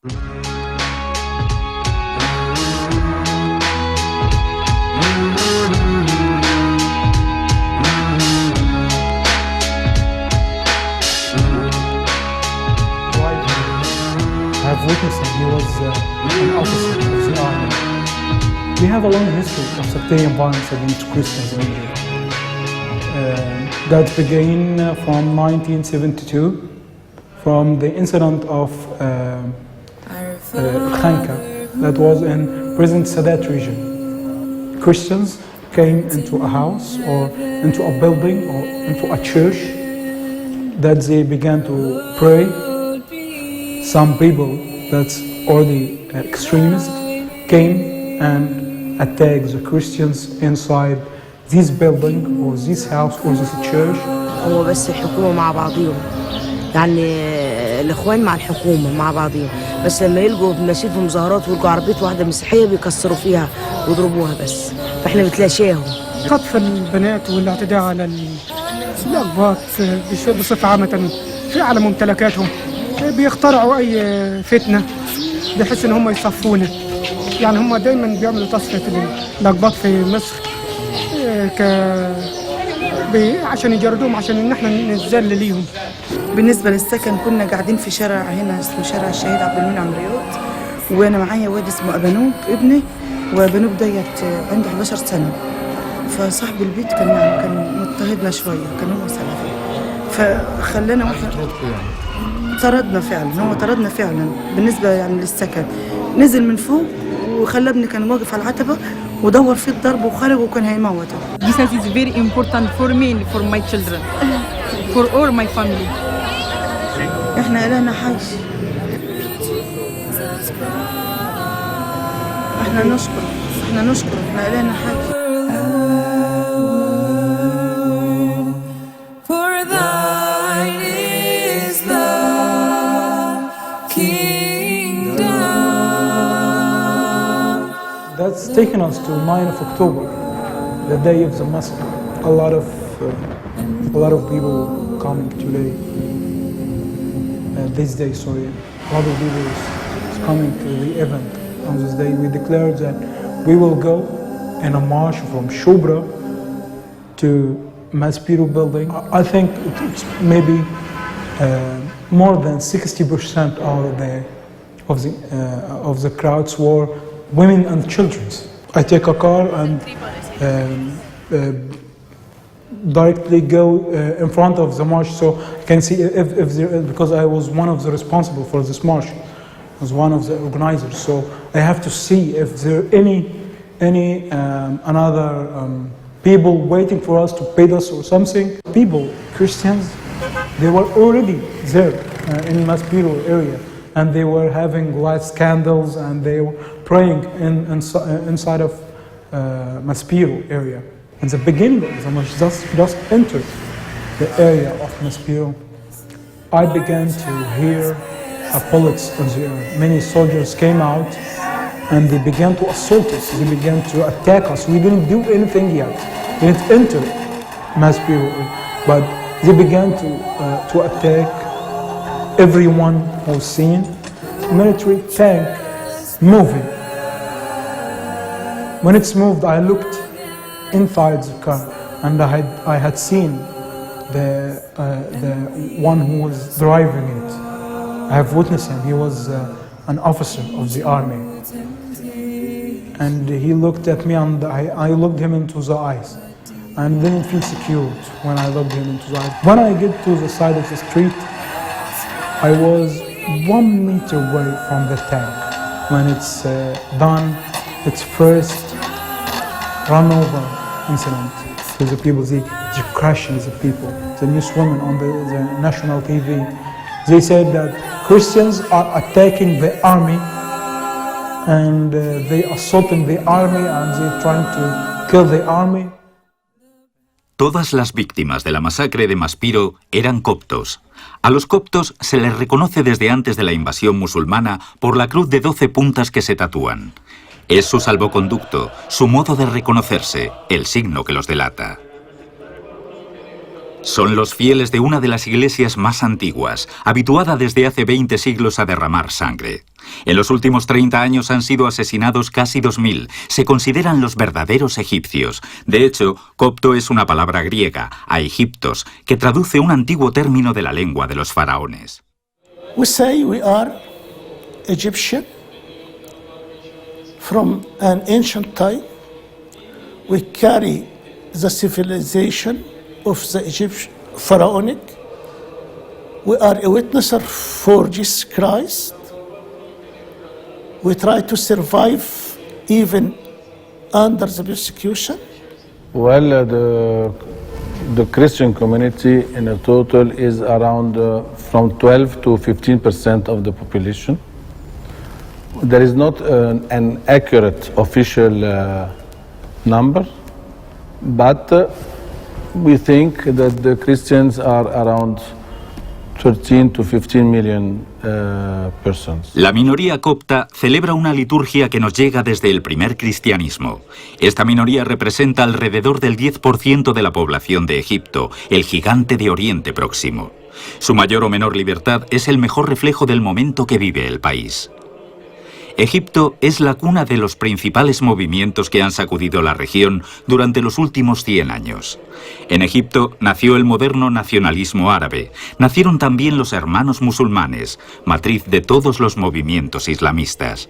I've witnessed him. He was an officer of the army. We have a long history of sectarian violence against Christians in Egypt. That began from 1972, from the incident of Khanka, that was in present Sadat region. Christians came into a house or into a building or into a church that they began to pray. Some people that's already extremists came and attacked the Christians inside this building or this house or this church. هو بس الحكومة مع بعضهم، يعني الإخوان مع الحكومة مع بعضهم، بس لما يلقوا ماشيين في مظاهرات ويلقوا عربية واحدة مسيحية بيكسروا فيها ويضربوها بس، فإحنا بنتلاشاهم. خطف البنات والاعتداء على الأقباط بصفة عامة على ممتلكاتهم، بيخترعوا أي فتنة بحيث إن هم يصفونا. يعني هم دايما بيعملوا تصفية الأقباط في مصر عشان يجردوهم، عشان إن إحنا نتذل ليهم. بالنسبة للسكن كنا قاعدين في شارع هنا اسمه شارع الشهيد عبد المنعم رياض، وأنا معايا واد اسمه أبانوب ابني، وأبانوب ديت عنده 11 سنة. فصاحب البيت كان مضطهدنا شوية، كان هو سلفي، فخلانا طردنا فعلا، هو طردنا فعلا. بالنسبة يعني للسكن نزل من فوق وخلى ابني كان واقف على العتبة ودور فيه الضرب وخرج وكان هيموته. This is very important for me and for my children, for all my family. احنا إلهنا حي. احنا نشكر احنا إلهنا حي. That's taken us to 9 of October, the day of the massacre. A lot of people coming today. This day, sorry. A lot of people is coming to the event on this day. We declared that we will go in a march from Shobra to Maspero building. I think it's maybe more than 60% of the crowds were women and children. I take a car and directly go in front of the march, so I can see if there, because I was one of the responsible for this march, I was one of the organizers. So I have to see if there are any another people waiting for us to pay us or something. People, Christians, they were already there in Maspero area. And they were having light candles and they were praying inside of Maspero area. In the beginning of the march, just entered the area of Maspero, I began to hear bullets in the air. Many soldiers came out and they began to assault us. They began to attack us. We didn't do anything yet. We didn't enter Maspero, but they began to attack everyone who's seen military tank moving. When it's moved, I looked inside the car and I had seen the one who was driving it. I have witnessed him. He was an officer of the army. And he looked at me and I looked him into the eyes. And didn't feel secure when I looked him into the eyes. When I get to the side of the street, I was 1 meter away from the tank. When it's done, its first run over incident to the people, they crashing the people. The newswoman on the national TV, they said that Christians are attacking the army and they assaulting the army and they're trying to kill the army. Todas las víctimas de la masacre de Maspero eran coptos. A los coptos se les reconoce desde antes de la invasión musulmana por la cruz de 12 puntas que se tatúan. Es su salvoconducto, su modo de reconocerse, el signo que los delata. Son los fieles de una de las iglesias más antiguas, habituada desde hace 20 siglos a derramar sangre. En los últimos 30 años han sido asesinados casi 2000. Se consideran los verdaderos egipcios. De hecho, copto es una palabra griega, a egiptos, que traduce un antiguo término de la lengua de los faraones. We say we are Egyptian from an ancient time. We carry the civilization of the Egyptian pharaonic. We are a witness for Jesus Christ. We try to survive even under the persecution. Well, the Christian community in a total is around from 12 to 15% of the population. There is not an accurate official number, but we think that the Christians are around 13 to 15 million persons. La minoría copta celebra una liturgia que nos llega desde el primer cristianismo. Esta minoría representa alrededor del 10% de la población de Egipto, el gigante de Oriente Próximo. Su mayor o menor libertad es el mejor reflejo del momento que vive el país. Egipto es la cuna de los principales movimientos que han sacudido la región durante los últimos 100 años. En Egipto nació el moderno nacionalismo árabe. Nacieron también los hermanos musulmanes, matriz de todos los movimientos islamistas.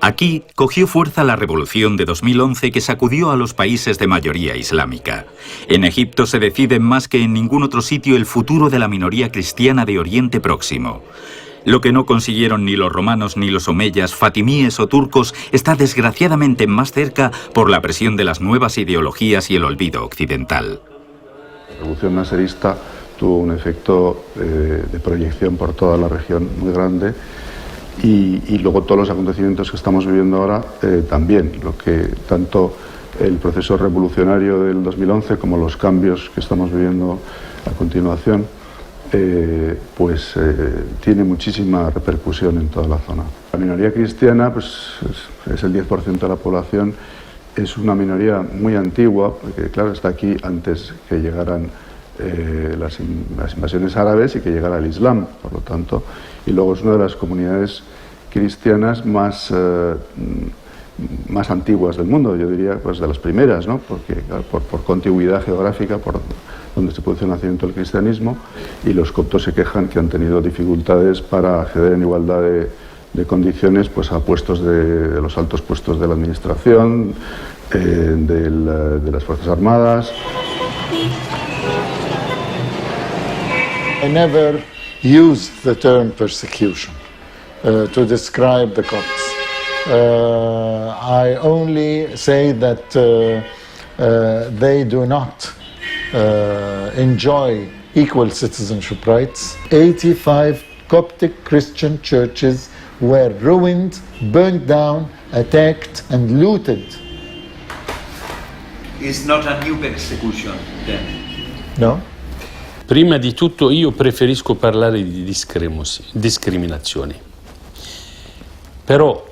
Aquí cogió fuerza la revolución de 2011 que sacudió a los países de mayoría islámica. En Egipto se decide más que en ningún otro sitio el futuro de la minoría cristiana de Oriente Próximo. Lo que no consiguieron ni los romanos ni los omeyas, fatimíes o turcos está desgraciadamente más cerca por la presión de las nuevas ideologías y el olvido occidental. La revolución naserista tuvo un efecto de proyección por toda la región muy grande y luego todos los acontecimientos que estamos viviendo ahora también, lo que tanto el proceso revolucionario del 2011 como los cambios que estamos viviendo a continuación tiene muchísima repercusión en toda la zona. La minoría cristiana es el 10% de la población, es una minoría muy antigua, porque claro, está aquí antes que llegaran las invasiones árabes y que llegara el Islam, por lo tanto, y luego es una de las comunidades cristianas más antiguas del mundo, yo diría pues de las primeras, ¿no? Porque por contigüidad geográfica, por donde se produce el nacimiento del cristianismo, y los coptos se quejan que han tenido dificultades para acceder en igualdad de condiciones pues a puestos de los altos puestos de la administración, de las Fuerzas Armadas. I never used the term persecution to describe the Copts. I only say that they do not enjoy equal citizenship rights. 85 Coptic Christian churches were ruined, burned down, attacked and looted. It's not a new persecution then? No? Prima di tutto io preferisco parlare di discriminazione. Però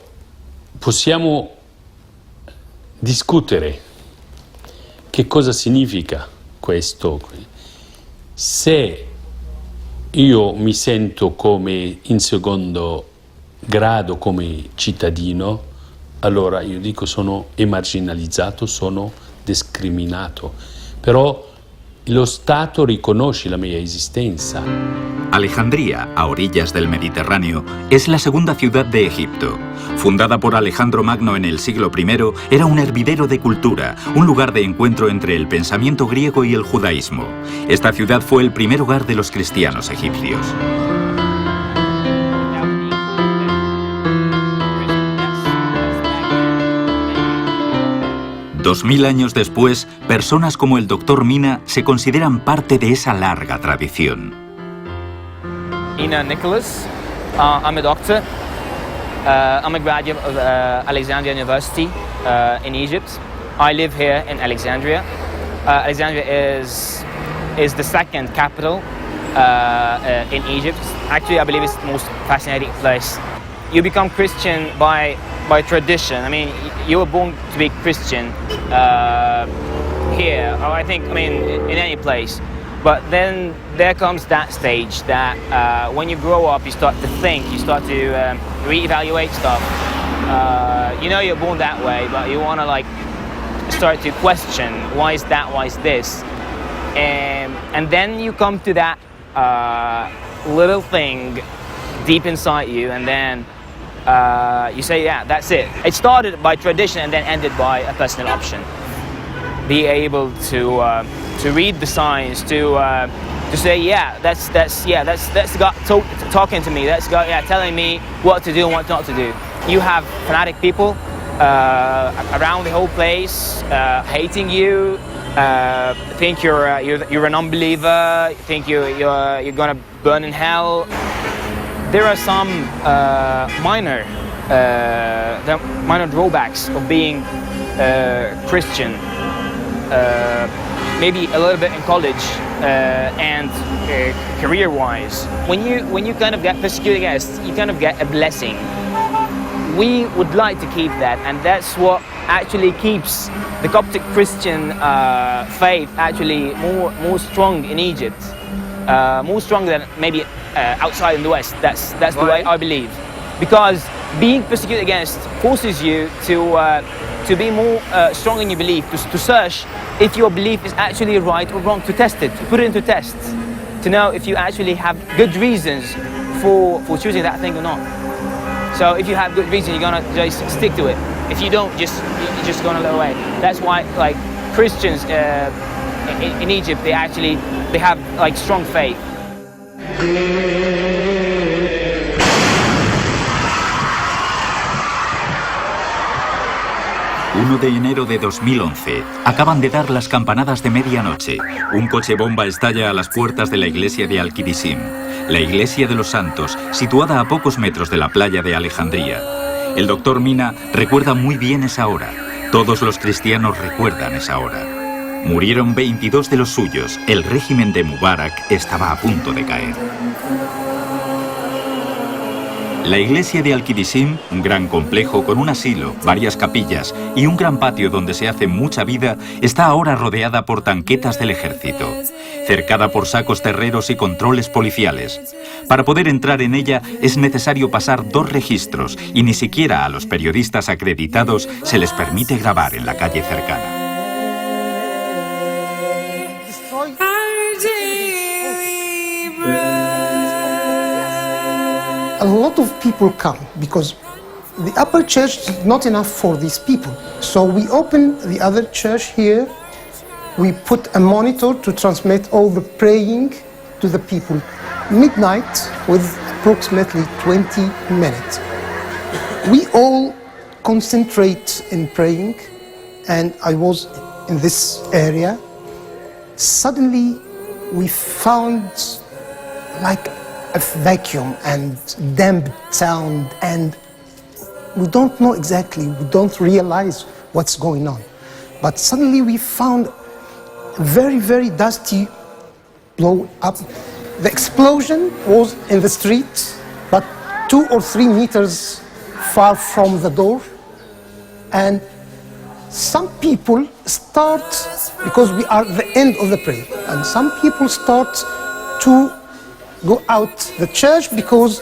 possiamo discutere che cosa significa questo. Se io mi sento come in secondo grado come cittadino, allora io dico sono emarginalizzato, sono discriminato. Però lo Stato riconosce la mia existencia. Alejandría, a orillas del Mediterráneo, es la segunda ciudad de Egipto. Fundada por Alejandro Magno en el siglo I, era un hervidero de cultura, un lugar de encuentro entre el pensamiento griego y el judaísmo. Esta ciudad fue el primer hogar de los cristianos egipcios. Dos 2000 años después, personas como el Dr. Mina se consideran parte de esa larga tradición. Ina Nicholas, I'm a doctor. I'm a graduate of Alexandria University in Egypt. I live here in Alexandria. Alexandria is the second capital in Egypt. Actually, I believe it's the most fascinating place. You become Christian by tradition. I mean, you were born to be Christian here, or I think, in any place. But then there comes that stage that when you grow up, you start to think, you start to reevaluate stuff. You know you're born that way, but you want to like start to question, why is that, why is this? And then you come to that little thing deep inside you, and then you say, yeah, that's it. It started by tradition and then ended by a personal option. Be able to read the signs, to say, yeah, that's God talking to me. That's God, yeah, telling me what to do and what not to do. You have fanatic people around the whole place, hating you, think you're an unbeliever, think you're gonna burn in hell. There are some minor drawbacks of being Christian. Maybe a little bit in college and career-wise. When you kind of get persecuted against, you kind of get a blessing. We would like to keep that, and that's what actually keeps the Coptic Christian faith actually more strong in Egypt, more strong than maybe outside in the West. That's the way I believe, because being persecuted against forces you to be more strong in your belief, to search if your belief is actually right or wrong, to test it, to put it into tests, to know if you actually have good reasons for choosing that thing or not. So if you have good reason, you're gonna just stick to it. If you don't, you're just gonna let away. That's why, like, Christians in Egypt, they have like strong faith. 1 de enero de 2011. Acaban de dar las campanadas de medianoche. Un coche bomba estalla a las puertas de la iglesia de Al-Qidisim, la iglesia de los santos, situada a pocos metros de la playa de Alejandría. El doctor Mina recuerda muy bien esa hora. Todos los cristianos recuerdan esa hora. Murieron 22 de los suyos. El régimen de Mubarak estaba a punto de caer. La iglesia de Al-Qidisim, un gran complejo con un asilo, varias capillas y un gran patio donde se hace mucha vida, está ahora rodeada por tanquetas del ejército, cercada por sacos terreros y controles policiales. Para poder entrar en ella es necesario pasar 2 registros y ni siquiera a los periodistas acreditados se les permite grabar en la calle cercana. A lot of people come because the upper church is not enough for these people. So we open the other church here. We put a monitor to transmit all the praying to the people. Midnight with approximately 20 minutes. We all concentrate in praying, and I was in this area. Suddenly we found like a vacuum and damp sound, and we don't know exactly, we don't realize what's going on. But suddenly we found very, very dusty blow up. The explosion was in the street, but 2 or 3 meters far from the door. And some people start, because we are at the end of the prayer, and some people start to go out the church because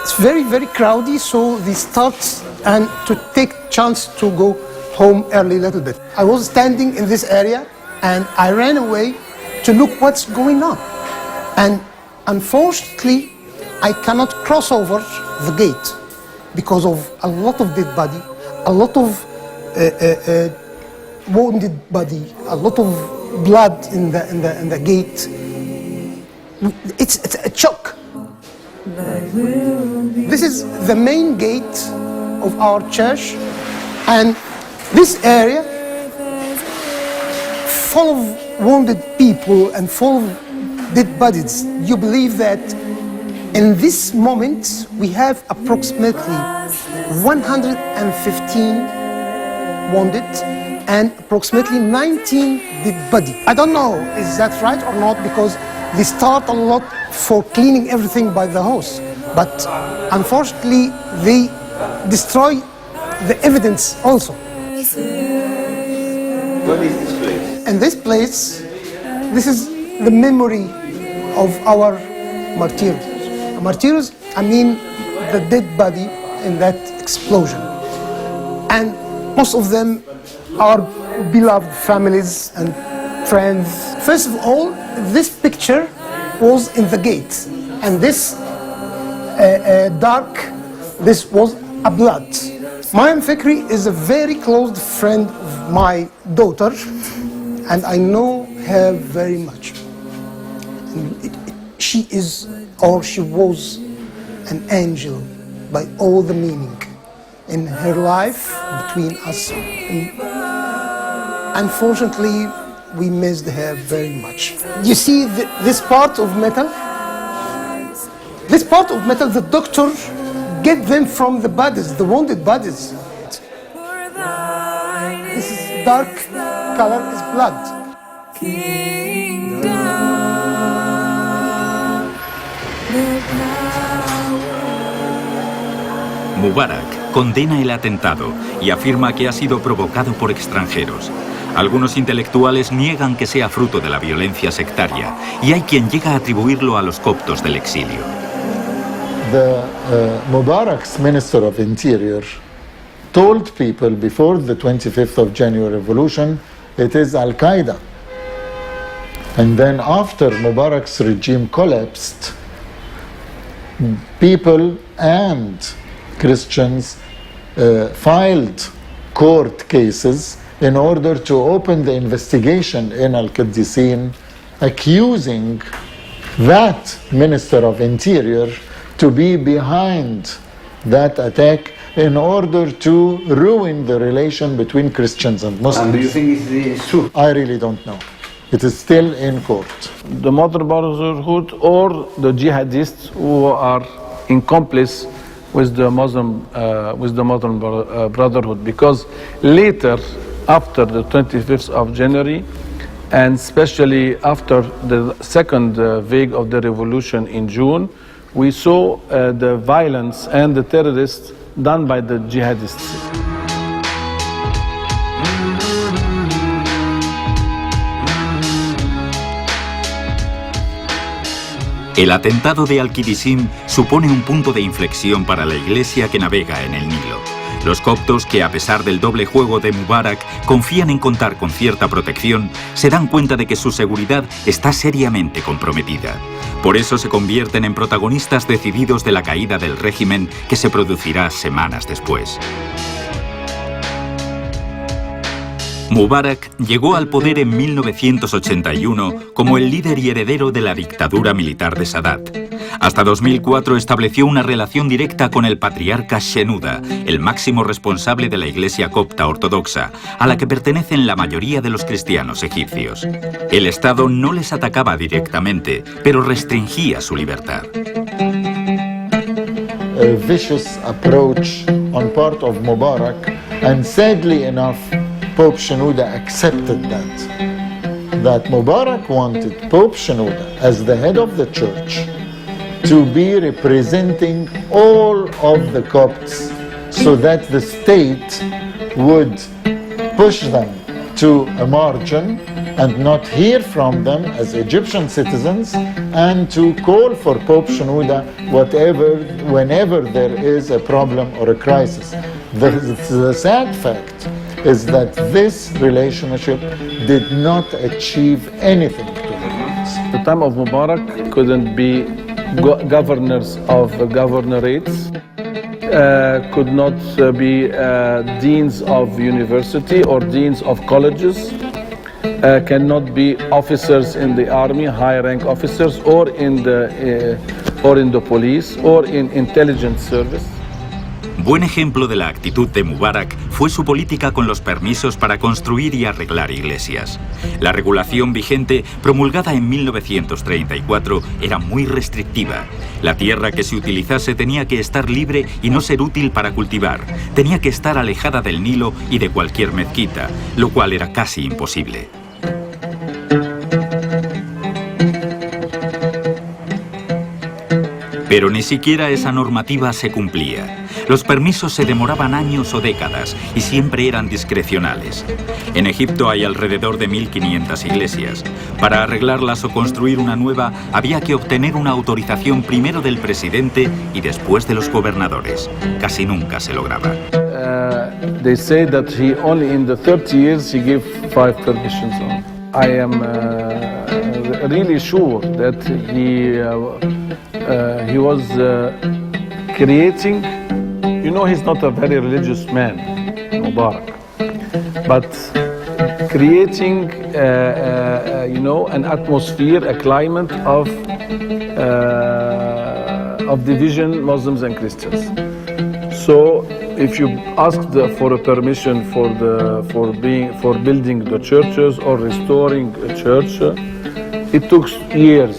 it's very, very crowded, so they start and to take chance to go home early a little bit. I was standing in this area and I ran away to look what's going on. And unfortunately, I cannot cross over the gate because of a lot of dead body, a lot of wounded body, a lot of blood in the gate. It's a shock. This is the main gate of our church, and this area full of wounded people and full of dead bodies. You believe that in this moment we have approximately 115 wounded and approximately 19 dead bodies. I don't know, is that right or not, because they start a lot for cleaning everything by the hose, but unfortunately they destroy the evidence also. What is this place? And this place, this is the memory of our martyrs. Martyrs, I mean the dead body in that explosion. And most of them are beloved families and friends. First of all, this picture was in the gate, and this this was a blood. Mayam Fikri is a very close friend of my daughter, and I know her very much. She is, or she was, an angel by all the meaning in her life between us. Unfortunately, we missed her very much. You see this part of metal? This part of metal, the doctor get them from the bodies, the wounded bodies. This is dark color is blood. Mubarak condena el atentado y afirma que ha sido provocado por extranjeros. Algunos intelectuales niegan que sea fruto de la violencia sectaria y hay quien llega a atribuirlo a los coptos del exilio. The Mubarak's Minister of Interior told people before the 25th of January revolution, it is Al-Qaeda. And then after Mubarak's regime collapsed, people and Christians filed court cases in order to open the investigation in Al-Qaddisin, accusing that Minister of Interior to be behind that attack in order to ruin the relation between Christians and Muslims. And do you think it's true? I really don't know. It is still in court. The Muslim Brotherhood or the jihadists who are in complice with the Muslim Brotherhood, because later, after the 25th of January, and especially after the second vague of the revolution in June, we saw the violence and the terrorists done by the jihadists. El atentado de Al-Qaddisin supone un punto de inflexión para la iglesia que navega en el Nilo. Los coptos, que a pesar del doble juego de Mubarak confían en contar con cierta protección, se dan cuenta de que su seguridad está seriamente comprometida. Por eso se convierten en protagonistas decididos de la caída del régimen que se producirá semanas después. Mubarak llegó al poder en 1981 como el líder y heredero de la dictadura militar de Sadat. Hasta 2004 estableció una relación directa con el patriarca Shenouda, el máximo responsable de la iglesia copta ortodoxa, a la que pertenecen la mayoría de los cristianos egipcios. El Estado no les atacaba directamente, pero restringía su libertad. A vicious approach on part of Mubarak, and sadly enough, Pope Shenouda accepted that Mubarak wanted Pope Shenouda as the head of the church to be representing all of the Copts so that the state would push them to a margin and not hear from them as Egyptian citizens, and to call for Pope Shenouda whenever there is a problem or a crisis. The sad fact is that this relationship did not achieve anything to the Copts. The time of Mubarak couldn't be governors of governorates, could not be deans of university or deans of colleges, cannot be officers in the army, high-rank officers, or in the police, or in intelligence service. Buen ejemplo de la actitud de Mubarak fue su política con los permisos para construir y arreglar iglesias. La regulación vigente, promulgada en 1934, era muy restrictiva. La tierra que se utilizase tenía que estar libre y no ser útil para cultivar. Tenía que estar alejada del Nilo y de cualquier mezquita, lo cual era casi imposible. Pero ni siquiera esa normativa se cumplía. Los permisos se demoraban años o décadas y siempre eran discrecionales. En Egipto hay alrededor de 1500 iglesias. Para arreglarlas o construir una nueva, había que obtener una autorización primero del presidente y después de los gobernadores. Casi nunca se lograba. They say that he only in the 30 years he gave 5 permissions on. I am really sure that he was creating, you know, he's not a very religious man, Mubarak, but creating, you know, an atmosphere, a climate of division, Muslims and Christians. So, if you asked for a permission for building the churches or restoring a church, it took years.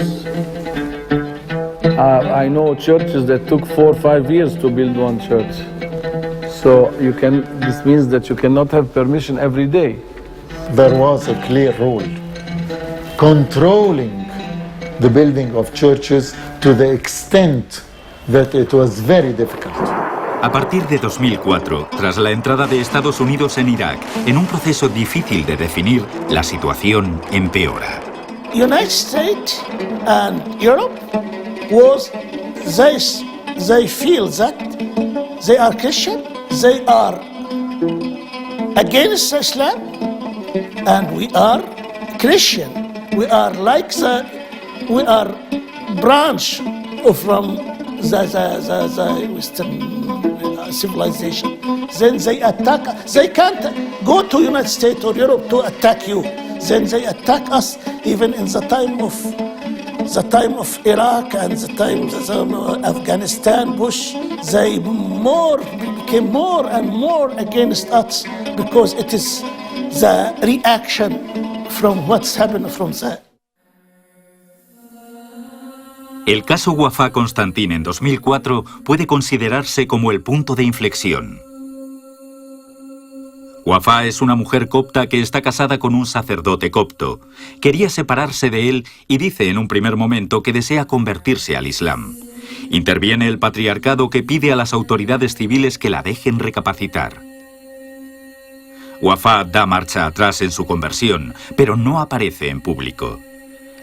I know churches that took 4 or 5 years to build one church. So this means that you cannot have permission every day. There was a clear rule controlling the building of churches to the extent that it was very difficult. A partir de 2004, tras la entrada de Estados Unidos en Irak, en un proceso difícil de definir, la situación empeora. United States and Europe they feel that they are Christian, they are against Islam, and we are Christian. We are we are branch from the Western civilization. Then they attack. They can't go to United States or Europe to attack you. Then they attack us even in the time of Iraq and the time of Afghanistan, Bush. They became more and more against us because it is the reaction from what's happened from that. El caso Wafaa Constantin en 2004 puede considerarse como el punto de inflexión. Wafaa es una mujer copta que está casada con un sacerdote copto. Quería separarse de él y dice en un primer momento que desea convertirse al Islam. Interviene el patriarcado que pide a las autoridades civiles que la dejen recapacitar. Wafaa da marcha atrás en su conversión, pero no aparece en público.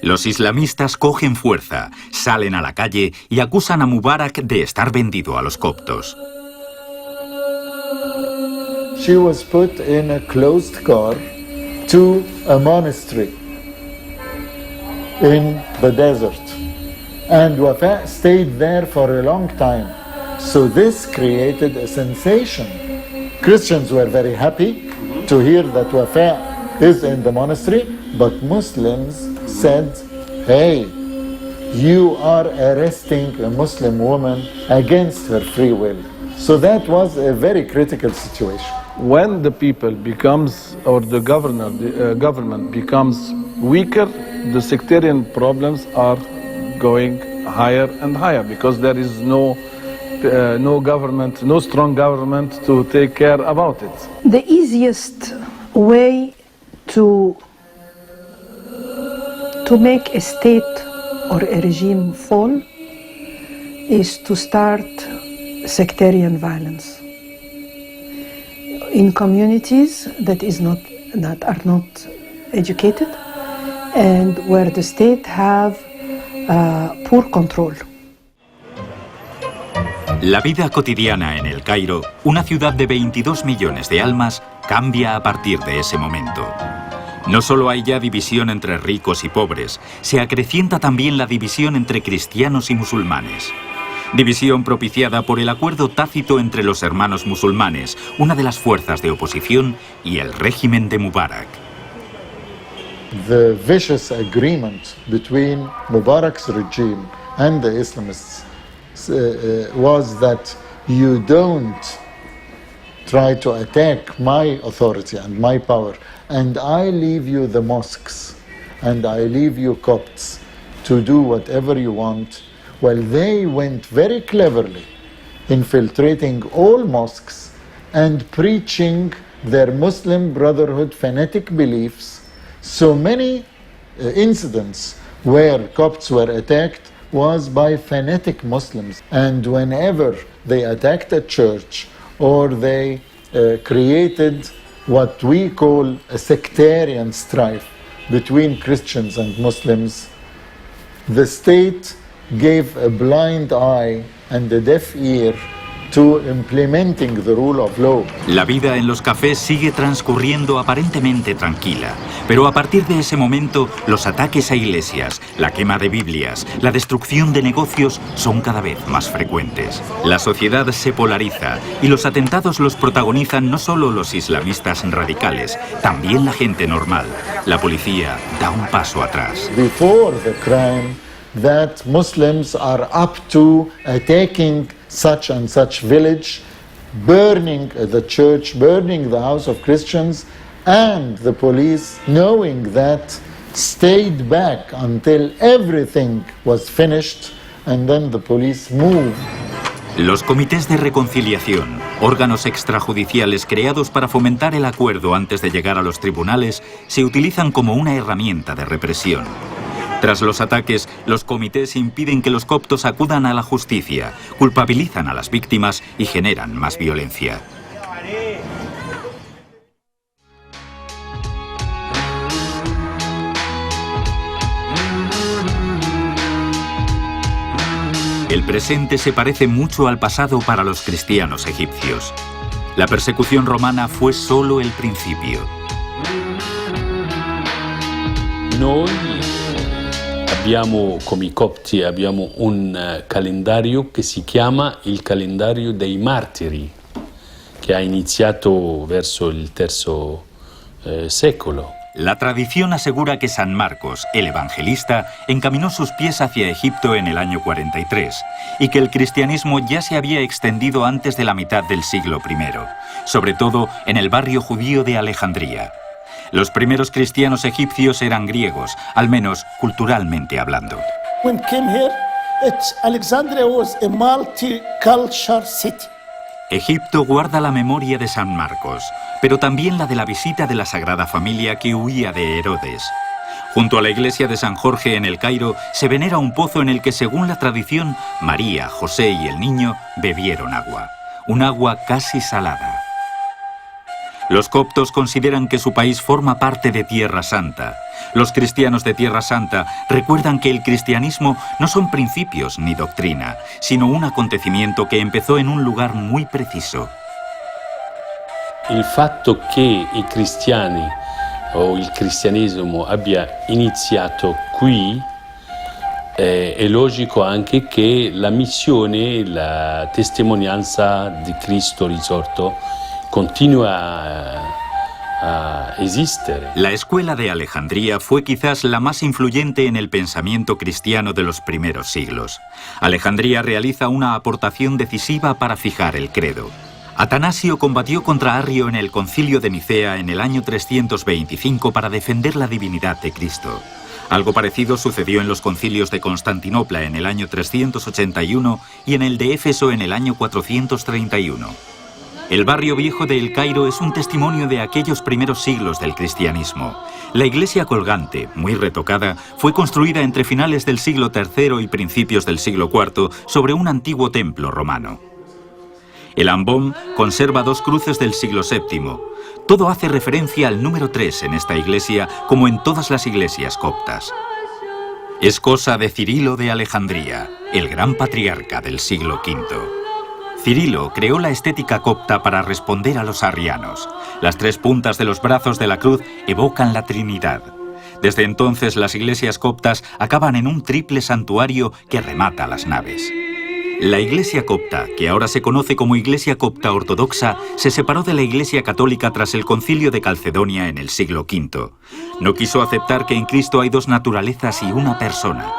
Los islamistas cogen fuerza, salen a la calle y acusan a Mubarak de estar vendido a los coptos. She was put in a closed car to a monastery in the desert. And Wafaa stayed there for a long time. So this created a sensation. Christians were very happy to hear that Wafaa is in the monastery, but Muslims said, hey, you are arresting a Muslim woman against her free will. So that was a very critical situation. When the people becomes, or the government becomes weaker, the sectarian problems are going higher and higher because there is no government, no strong government to take care about it. The easiest way to make a state or a regime fall is to start sectarian violence in communities that are not educated and where the state have poor control. La vida cotidiana en El Cairo, una ciudad de 22 millones de almas, cambia a partir de ese momento. No solo hay ya división entre ricos y pobres, se acrecienta también la división entre cristianos y musulmanes. División propiciada por el acuerdo tácito entre los hermanos musulmanes, una de las fuerzas de oposición, y el régimen de Mubarak. The vicious agreement between Mubarak's regime and the Islamists was that you don't try to attack my authority and my power, and I leave you the mosques, and I leave you Copts to do whatever you want. Well, they went very cleverly infiltrating all mosques and preaching their Muslim Brotherhood fanatic beliefs. So many incidents where Copts were attacked was by fanatic Muslims. And whenever they attacked a church or they created what we call a sectarian strife between Christians and Muslims, the state gave a blind eye and a deaf ear to implementing the rule of law. La vida en los cafés sigue transcurriendo aparentemente tranquila, pero a partir de ese momento los ataques a iglesias, la quema de Biblias, la destrucción de negocios son cada vez más frecuentes. La sociedad se polariza y los atentados los protagonizan no solo los islamistas radicales, también la gente normal. La policía da un paso atrás. Before the crime, that Muslims are up to attacking such and such village, burning the church, burning the house of Christians, and the police, knowing that, stayed back until everything was finished, and then the police moved. Los comités de reconciliación, órganos extrajudiciales creados para fomentar el acuerdo antes de llegar a los tribunales, se utilizan como una herramienta de represión. Tras los ataques, los comités impiden que los coptos acudan a la justicia, culpabilizan a las víctimas y generan más violencia. El presente se parece mucho al pasado para los cristianos egipcios. La persecución romana fue solo el principio. Noi abbiamo, come i copti, abbiamo un calendario che si chiama il calendario dei martiri, che ha iniziato verso il III secolo. La tradición asegura que San Marcos, el evangelista, encaminó sus pies hacia Egipto en el año 43 y que el cristianismo ya se había extendido antes de la mitad del siglo I, sobre todo en el barrio judío de Alejandría. Los primeros cristianos egipcios eran griegos, al menos culturalmente hablando. When came here, Alexandria was a multicultural city. Egipto guarda la memoria de San Marcos, pero también la de la visita de la Sagrada Familia que huía de Herodes. Junto a la iglesia de San Jorge en el Cairo se venera un pozo en el que, según la tradición, María, José y el niño bebieron agua, un agua casi salada. Los coptos consideran que su país forma parte de Tierra Santa. Los cristianos de Tierra Santa recuerdan que el cristianismo no son principios ni doctrina, sino un acontecimiento que empezó en un lugar muy preciso. Il fatto che i cristiani o il cristianesimo abbia iniziato qui è logico anche che la missione, la testimonianza di Cristo risorto continúa a existir. La escuela de Alejandría fue quizás la más influyente en el pensamiento cristiano de los primeros siglos. Alejandría realiza una aportación decisiva para fijar el credo. Atanasio combatió contra Arrio en el Concilio de Nicea en el año 325 para defender la divinidad de Cristo. Algo parecido sucedió en los concilios de Constantinopla en el año 381 y en el de Éfeso en el año 431. El barrio viejo de El Cairo es un testimonio de aquellos primeros siglos del cristianismo. La iglesia colgante, muy retocada, fue construida entre finales del siglo III y principios del siglo IV sobre un antiguo templo romano. El ambón conserva dos cruces del siglo VII. Todo hace referencia al número 3 en esta iglesia, como en todas las iglesias coptas. Es cosa de Cirilo de Alejandría, el gran patriarca del siglo V. Cirilo creó la estética copta para responder a los arrianos. Las tres puntas de los brazos de la cruz evocan la Trinidad. Desde entonces las iglesias coptas acaban en un triple santuario que remata las naves. La iglesia copta, que ahora se conoce como Iglesia Copta Ortodoxa, se separó de la Iglesia Católica tras el Concilio de Calcedonia en el siglo V. No quiso aceptar que en Cristo hay dos naturalezas y una persona.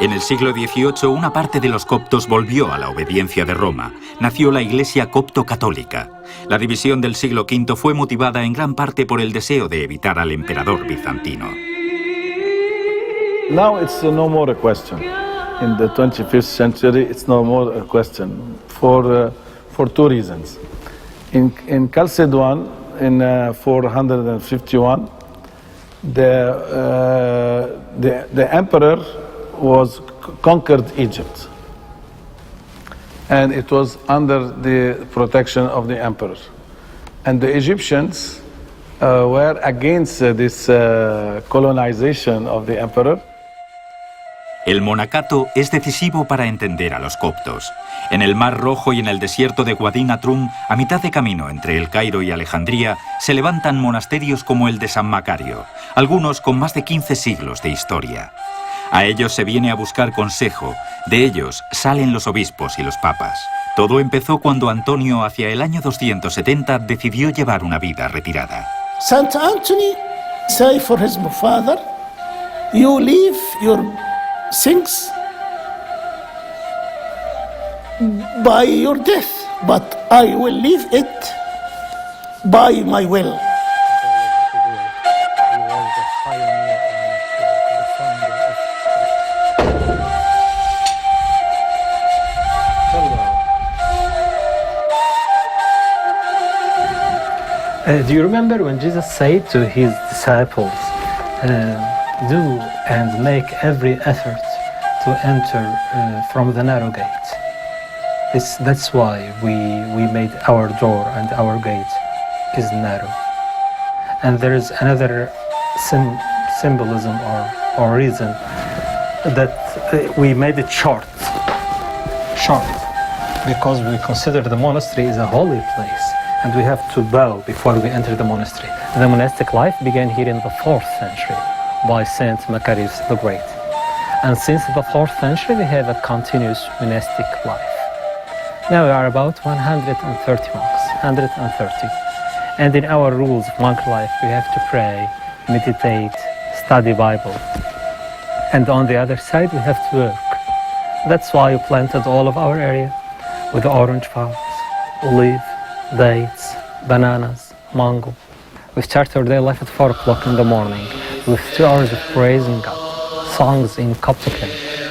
En el siglo XVIII, una parte de los coptos volvió a la obediencia de Roma. Nació la Iglesia Copto-Católica. La división del siglo V fue motivada en gran parte por el deseo de evitar al emperador bizantino. Now it's no more a question. In the 25th century, it's no more a question for two reasons. In Chalcedon, in 451, the emperor was conquered Egypt, and it was under the protection of the emperor. And the Egyptians were against this colonization of the emperor. El monacato es decisivo para entender a los coptos. En el Mar Rojo y en el desierto de Wadi Natrum, a mitad de camino entre El Cairo y Alejandría, se levantan monasterios como el de San Macario, algunos con más de 15 siglos de historia. A ellos se viene a buscar consejo, de ellos salen los obispos y los papas. Todo empezó cuando Antonio, hacia el año 270, decidió llevar una vida retirada. Saint Anthony say for his father, you leave your things by your death, but I will leave it by my will. Do you remember when Jesus said to his disciples, do and make every effort to enter from the narrow gate? That's why we made our door and our gate is narrow. And there is another symbolism or reason that we made it short, because we consider the monastery is a holy place. And we have to bow before we enter the monastery. The monastic life began here in the 4th century by Saint Macarius the Great. And since the 4th century, we have a continuous monastic life. Now we are about 130 monks, 130. And in our rules of monk life, we have to pray, meditate, study Bible. And on the other side, we have to work. That's why we planted all of our area with orange farms, olive, dates, bananas, mango. We start our day life at 4 o'clock in the morning with 2 hours of praising God, songs in Coptic language.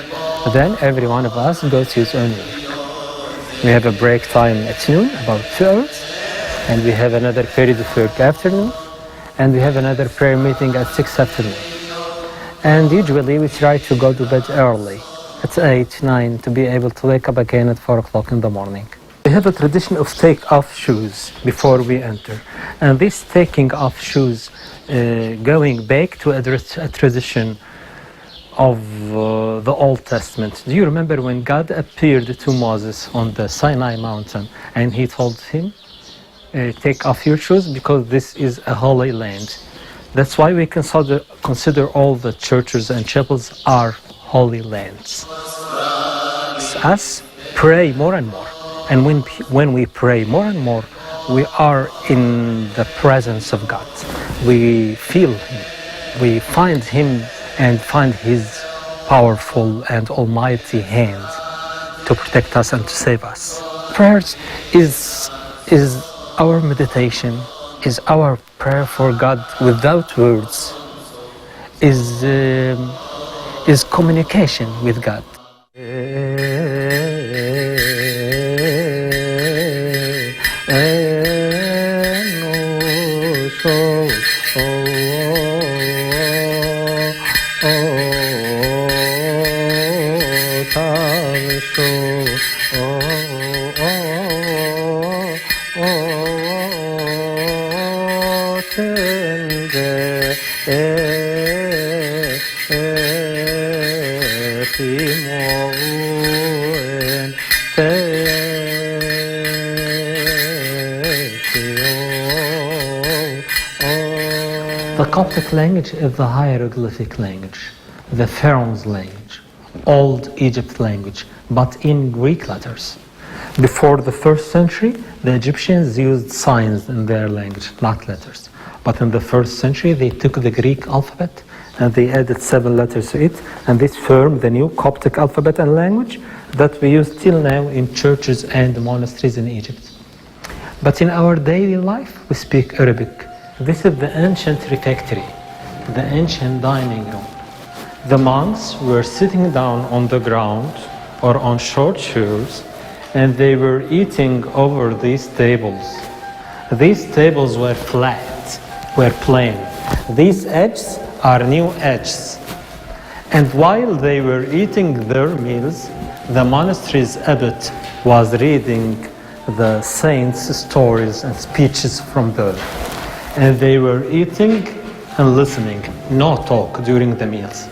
Then every one of us goes to his own work. We have a break time at noon, about 2 hours, and we have another period of work afternoon, and we have another prayer meeting at 6 afternoon. And usually we try to go to bed early, at 8, 9, to be able to wake up again at 4 o'clock in the morning. We have a tradition of take off shoes before we enter. And this taking off shoes, going back to a tradition of the Old Testament. Do you remember when God appeared to Moses on the Sinai mountain and he told him, take off your shoes because this is a holy land. That's why we consider all the churches and chapels are holy lands. Us pray more and more. And when we pray more and more, we are in the presence of God. We feel Him. We find Him and find His powerful and almighty hand to protect us and to save us. Prayers is our meditation, is our prayer for God without words, is communication with God. The Coptic language is the hieroglyphic language, the Pharaoh's language, Old Egypt language, but in Greek letters. Before the 1st century, the Egyptians used signs in their language, not letters. But in the 1st century, they took the Greek alphabet and they added 7 letters to it, and this formed the new Coptic alphabet and language that we use till now in churches and monasteries in Egypt. But in our daily life, we speak Arabic. This is the ancient refectory, the ancient dining room. The monks were sitting down on the ground or on short chairs, and they were eating over these tables. These tables were flat, were plain. These edges are new edges. And while they were eating their meals, the monastery's abbot was reading the saints' stories and speeches from there. And they were eating and listening, no talk during the meals.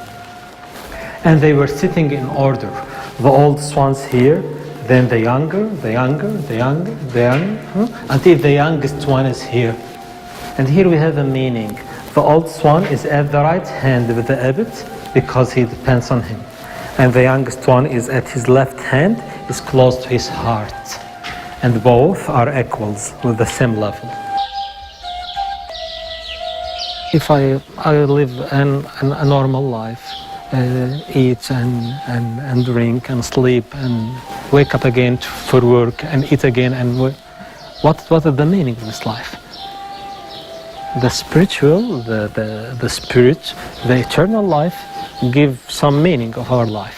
And they were sitting in order. The oldest ones here, then the younger, until the youngest one is here. And here we have a meaning. The oldest one is at the right hand with the abbot because he depends on him. And the youngest one is at his left hand, is close to his heart. And both are equals with the same level. If I live a normal life, eat and drink and sleep and wake up again for work and eat again and what is the meaning of this life? The spiritual, the spirit, the eternal life give some meaning of our life.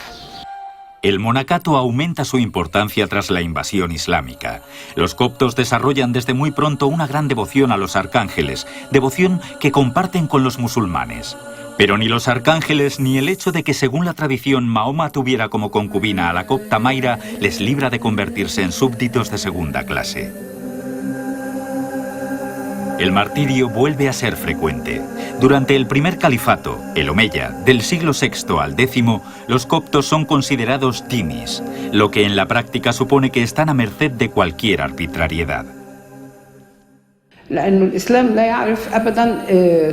El monacato aumenta su importancia tras la invasión islámica. Los coptos desarrollan desde muy pronto una gran devoción a los arcángeles, devoción que comparten con los musulmanes. Pero ni los arcángeles ni el hecho de que, según la tradición, Mahoma tuviera como concubina a la copta Mayra les libra de convertirse en súbditos de segunda clase. El martirio vuelve a ser frecuente. Durante el primer califato, el Omeya, del siglo VI al X, los coptos son considerados dhimis, lo que en la práctica supone que están a merced de cualquier arbitrariedad. لأن الإسلام لا يعرف أبدا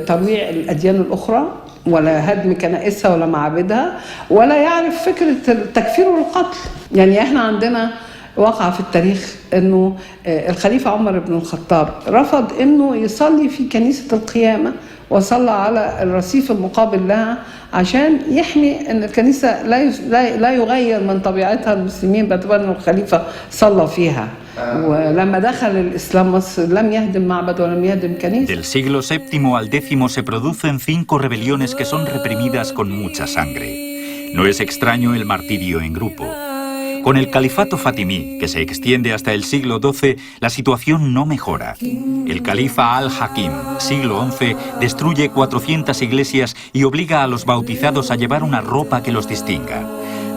ترويع الأديان الأخرى ولا هدم كنائسها ولا معابدها ولا يعرف فكرة التكفير والقتل. يعني احنا عندنا وقع في التاريخ انه الخليفة عمر بن الخطاب رفض انه يصلي في كنيسة القيامة وصلى على الرصيف المقابل لها عشان يحمي ان الكنيسة لا يغير من طبيعتها المسلمين باعتبار ان الخليفة صلى فيها. ولما دخل الإسلام مصر لم يهدم معبد ولم يهدم كنيسة. Del siglo VII al X se producen 5 rebeliones que son reprimidas con mucha sangre. No es extraño el martirio en grupo. Con el califato fatimí, que se extiende hasta el siglo XII, la situación no mejora. El califa al-Hakim, siglo XI, destruye 400 iglesias y obliga a los bautizados a llevar una ropa que los distinga.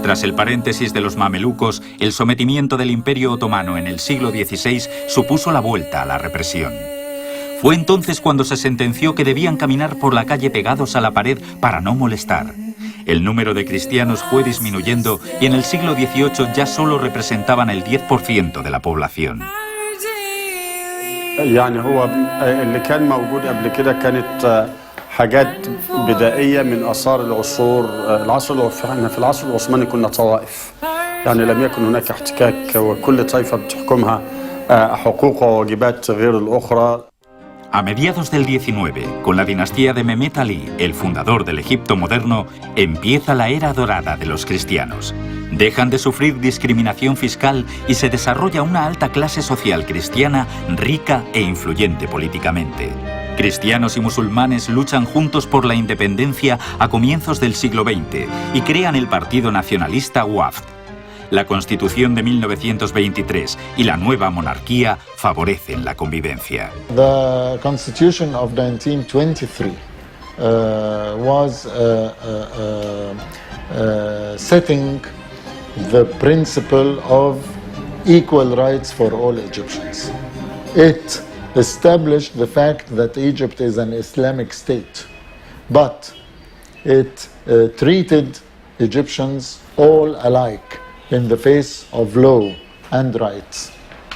Tras el paréntesis de los mamelucos, el sometimiento del Imperio Otomano en el siglo XVI supuso la vuelta a la represión. Fue entonces cuando se sentenció que debían caminar por la calle pegados a la pared para no molestar. El número de cristianos fue disminuyendo y en el siglo XVIII ya solo representaban el 10% de la población. يعني هو اللي كان موجود قبل كده كانت حاجات بدائية من آثار العصور العصر احنا في العصر العثماني كنا طوائف يعني لم يكن هناك احتكاك وكل طائفة بتحكمها حقوق وواجبات غير الأخرى. A mediados del XIX, con la dinastía de Mehmet Ali, el fundador del Egipto moderno, empieza la era dorada de los cristianos. Dejan de sufrir discriminación fiscal y se desarrolla una alta clase social cristiana rica e influyente políticamente. Cristianos y musulmanes luchan juntos por la independencia a comienzos del siglo XX y crean el partido nacionalista Wafd. La Constitución de 1923 y la nueva monarquía favorecen la convivencia. The Constitution of 1923 was setting the principle of equal rights for all Egyptians. It established the fact that Egypt is an Islamic state, but it treated Egyptians all alike in the face of law and rights.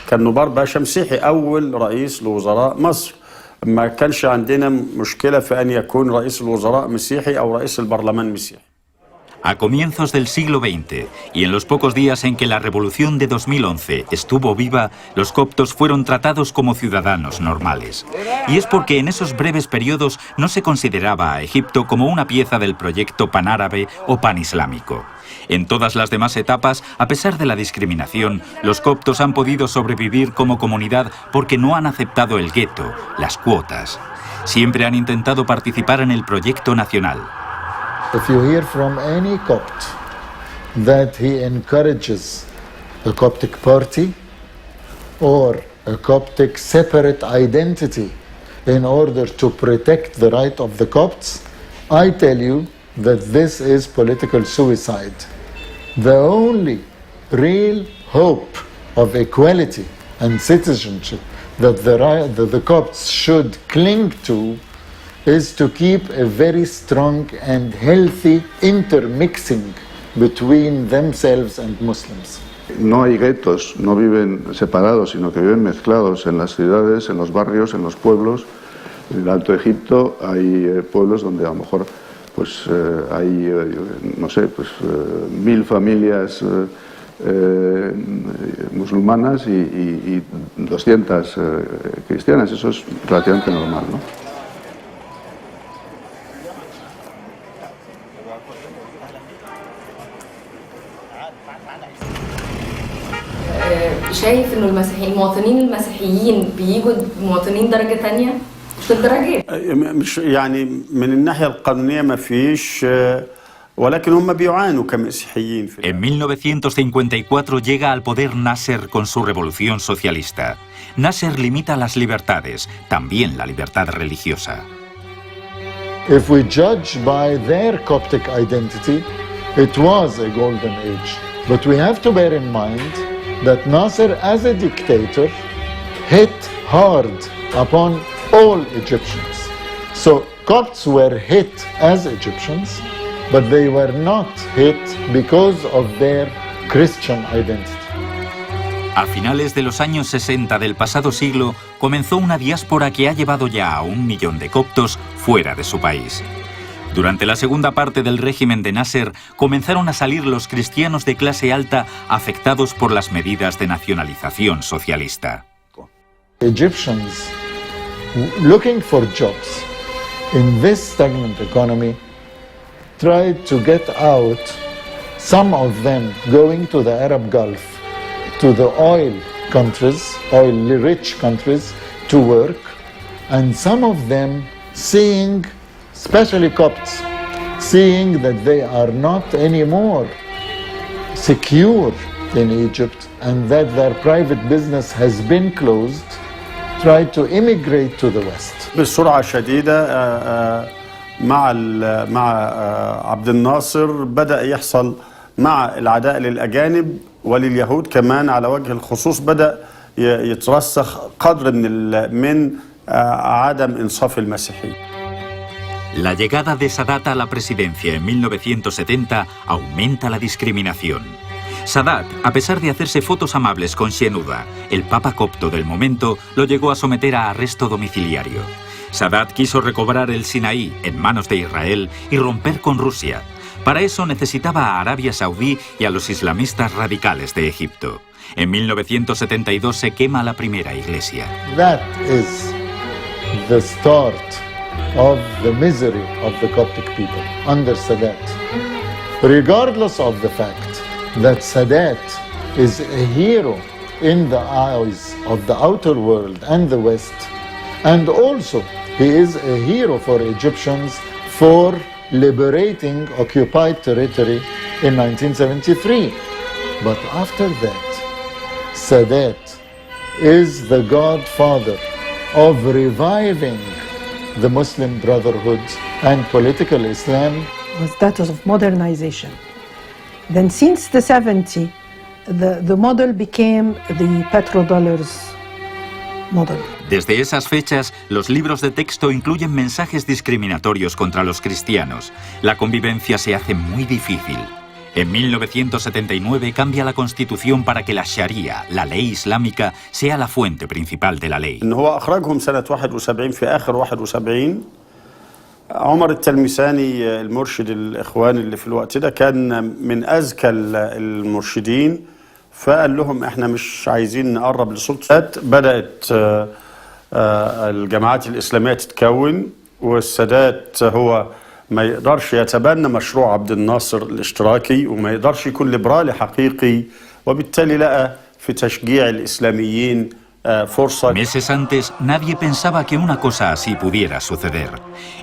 كان نبار باشا مسيحي أول رئيس لوزراء مصر. ما كانش عندنا مشكلة في أن يكون رئيس الوزراء مسيحي أو رئيس البرلمان مسيحي. A comienzos del siglo XX y en los pocos días en que la revolución de 2011 estuvo viva, los coptos fueron tratados como ciudadanos normales. Y es porque en esos breves periodos no se consideraba a Egipto como una pieza del proyecto panárabe o panislámico. En todas las demás etapas, a pesar de la discriminación, los coptos han podido sobrevivir como comunidad porque no han aceptado el gueto, las cuotas. Siempre han intentado participar en el proyecto nacional. If you hear from any Copt that he encourages a Coptic party or a Coptic separate identity in order to protect the right of the Copts, I tell you that this is political suicide. The only real hope of equality and citizenship that the Copts should cling to is to keep a very strong and healthy intermixing between themselves and Muslims. No hay guetos, no viven separados, sino que viven mezclados en las ciudades, en los barrios, en los pueblos. En el Alto Egipto hay pueblos donde a lo mejor pues, hay, no sé, pues 1000 familias musulmanas y 200 cristianas. Eso es relativamente normal, ¿no? شايف انه المواطنين المسيحيين بيجوا مواطنين درجه ثانيه في الدرجات مش يعني من الناحيه القانونيه ما فيش ولكن هم بيعانوا كمسيحيين. En 1954 llega al poder Nasser con su revolución socialista. Nasser limita las libertades, también la libertad religiosa. If we judge by their Coptic identity, it was a golden age. But we have to bear in mind that Nasser, as a dictator, hit hard upon all Egyptians. So Copts were hit as Egyptians, but they were not hit because of their Christian identity. A finales de los años 60 del pasado siglo, comenzó una diáspora que ha llevado ya a 1 millón de coptos fuera de su país. Durante la segunda parte del régimen de Nasser, comenzaron a salir los cristianos de clase alta afectados por las medidas de nacionalización socialista. Egyptians looking for jobs in this stagnant economy tried to get out, some of them going to the Arab Gulf, to the oil countries, oil-rich countries, to work, and some of them seeing, especially Copts, seeing that they are not anymore secure in Egypt and that their private business has been closed, tried to immigrate to the West. بسرعة شديدة مع عبد الناصر بدأ يحصل مع العداء للأجانب ولليهود كمان على وجه الخصوص بدأ يترسخ قدر من عدم إنصاف المسيحيين. La llegada de Sadat a la presidencia en 1970 aumenta la discriminación. Sadat, a pesar de hacerse fotos amables con Shenouda, el papa copto del momento, lo llegó a someter a arresto domiciliario. Sadat quiso recobrar el Sinaí en manos de Israel y romper con Rusia. Para eso necesitaba a Arabia Saudí y a los islamistas radicales de Egipto. En 1972 se quema la primera iglesia. That is the start of the misery of the Coptic people under Sadat. Regardless of the fact that Sadat is a hero in the eyes of the outer world and the West, and also he is a hero for Egyptians for liberating occupied territory in 1973. But after that, Sadat is the godfather of reviving the Muslim Brotherhood and political Islam. Was that of modernization. Then since the 70s, the model became the petrodollars model. Desde esas fechas, los libros de texto incluyen mensajes discriminatorios contra los cristianos. La convivencia se hace muy difícil. En 1979 cambia la Constitución para que la Sharia, la ley islámica, sea la fuente principal de la ley. هو أخرجهم سنة 71 في آخر 71. عمر التلمساني المرشد الإخواني اللي في الوقت ده كان من أذكى المرشدين فقال لهم احنا مش عايزين نقرب لسلطة. بدأت الجماعات الإسلامية تتكون والسادات هو ما يقدرش يتبنى مشروع عبد الناصر الاشتراكي وما يقدرش يكون ليبرالي حقيقي وبالتالي لقى في تشجيع الإسلاميين فرصة. Meses antes, nadie pensaba que una cosa así pudiera suceder.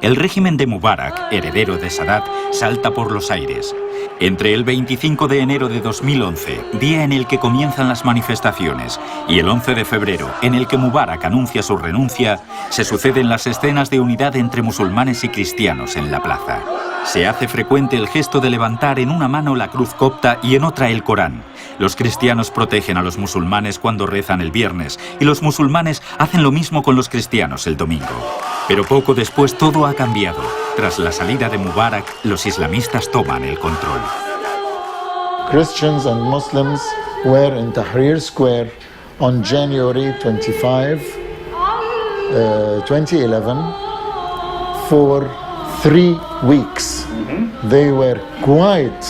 El régimen de Mubarak, heredero de Sadat, salta por los aires. Entre el 25 de enero de 2011, día en el que comienzan las manifestaciones, y el 11 de febrero, en el que Mubarak anuncia su renuncia, se suceden las escenas de unidad entre musulmanes y cristianos en la plaza. Se hace frecuente el gesto de levantar en una mano la cruz copta y en otra el Corán. Los cristianos protegen a los musulmanes cuando rezan el viernes y los musulmanes hacen lo mismo con los cristianos el domingo. Pero poco después todo ha cambiado. Tras la salida de Mubarak, los islamistas toman el control. Christians and Muslims were in Tahrir Square on January 25, 2011 for 3 weeks. They were quite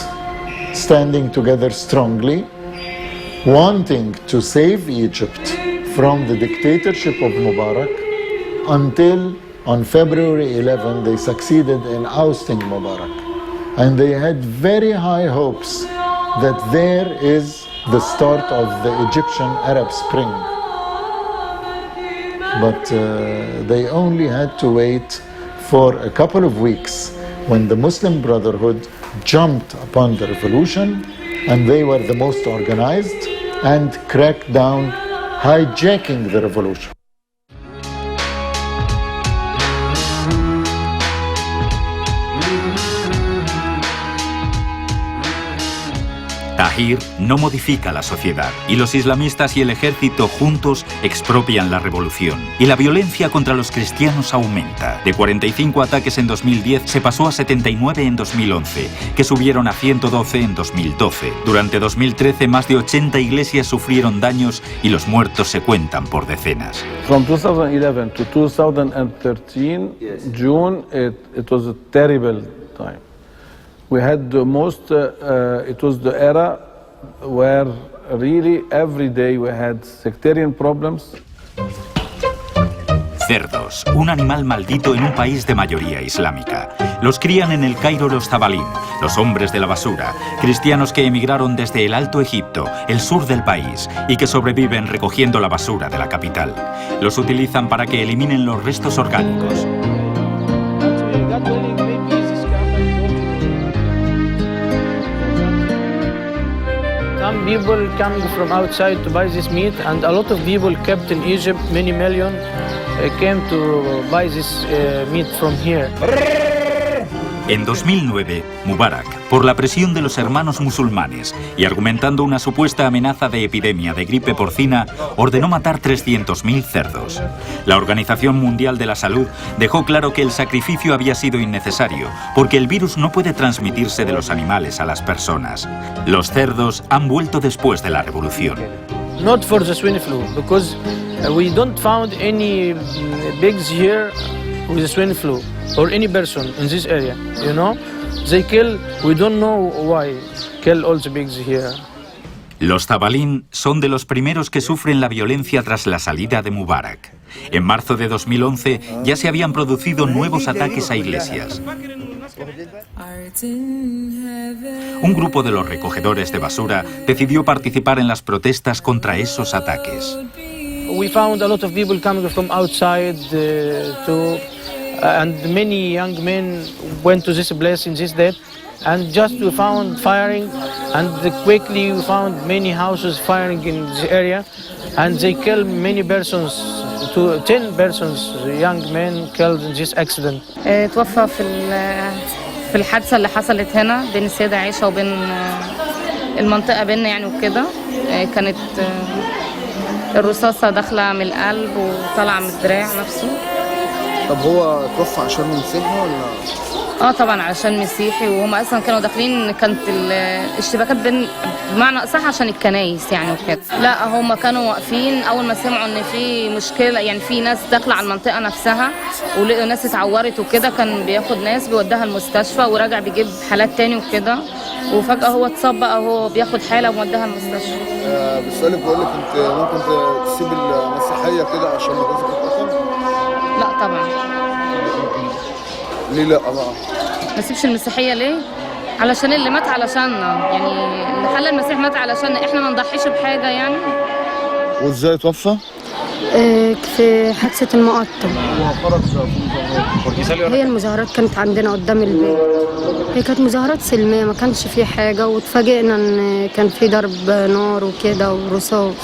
standing together strongly, wanting to save Egypt from the dictatorship of Mubarak, until on February 11 they succeeded in ousting Mubarak. And they had very high hopes that there is the start of the Egyptian Arab Spring. But they only had to wait for a couple of weeks when the Muslim Brotherhood jumped upon the revolution, and they were the most organized and cracked down, hijacking the revolution. Tahrir no modifica la sociedad y los islamistas y el ejército juntos expropian la revolución. Y la violencia contra los cristianos aumenta. De 45 ataques en 2010 se pasó a 79 en 2011, que subieron a 112 en 2012. Durante 2013 más de 80 iglesias sufrieron daños y los muertos se cuentan por decenas. From 2011 to 2013, June, it was a terrible time. We had the most, it was the era where really every day we had sectarian problems. Cerdos, un animal maldito en un país de mayoría islámica. Los crían en el Cairo los zabalín, los hombres de la basura, cristianos que emigraron desde el Alto Egipto, el sur del país, y que sobreviven recogiendo la basura de la capital. Los utilizan para que eliminen los restos orgánicos. Some people coming from outside to buy this meat, and a lot of people kept in Egypt, many million, came to buy this meat from here. En 2009, Mubarak, por la presión de los hermanos musulmanes y argumentando una supuesta amenaza de epidemia de gripe porcina, ordenó matar 300.000 cerdos. La Organización Mundial de la Salud dejó claro que el sacrificio había sido innecesario, porque el virus no puede transmitirse de los animales a las personas. Los cerdos han vuelto después de la revolución. Not for the swine flu, because we don't found any pigs here with the swine flu, or any person in this area, you know? They kill, we don't know why, kill all the pigs here. Los zabalín son de los primeros que sufren la violencia tras la salida de Mubarak. En marzo de 2011 ya se habían producido nuevos ataques a iglesias. Un grupo de los recogedores de basura decidió participar en las protestas contra esos ataques. We found a lot of people coming from outside and many young men went to this place in this day, and just we found firing, and quickly we found many houses firing in the area, and they killed many persons, 10 persons, young men killed in this accident. توفى في الحادثة اللي حصلت هنا بين السيدة عائشة وبين المنطقة بيننا يعني وكده. كانت الرصاصة داخلة من القلب وطالعة من الدراع نفسه. طب هو توفى عشان مسيحي ولا؟ طبعا عشان مسيحي، وهم اصلا كانوا داخلين، كانت الاشتباكات بمعنى اصح عشان الكنايس يعني وكده. لا هم كانوا واقفين اول ما سمعوا ان في مشكله، يعني في ناس داخله على المنطقه نفسها ولقوا ناس اتعورت وكده، كان بياخد ناس بيوديها المستشفى وراجع بيجيب حالات تاني وكده، وفجاه هو اتصاب بقى، هو بياخد حاله وموديها المستشفى. بسألك بقول لك انت ممكن تسيب المسيحيه كده عشان جوزك اتقتل؟ لا طبعا. ليه لا بقى؟ ما اسيبش المسيحيه ليه؟ علشان اللي مات علشاننا، يعني اللي خلى المسيح مات علشاننا، احنا ما نضحيش بحاجه يعني. وازاي توفى؟ في حادثه المقطم. هي المظاهرات كانت عندنا قدام البيت، هي كانت مظاهرات سلميه، ما كانش فيه حاجه، واتفاجئنا ان كان في ضرب نار وكده ورصاص.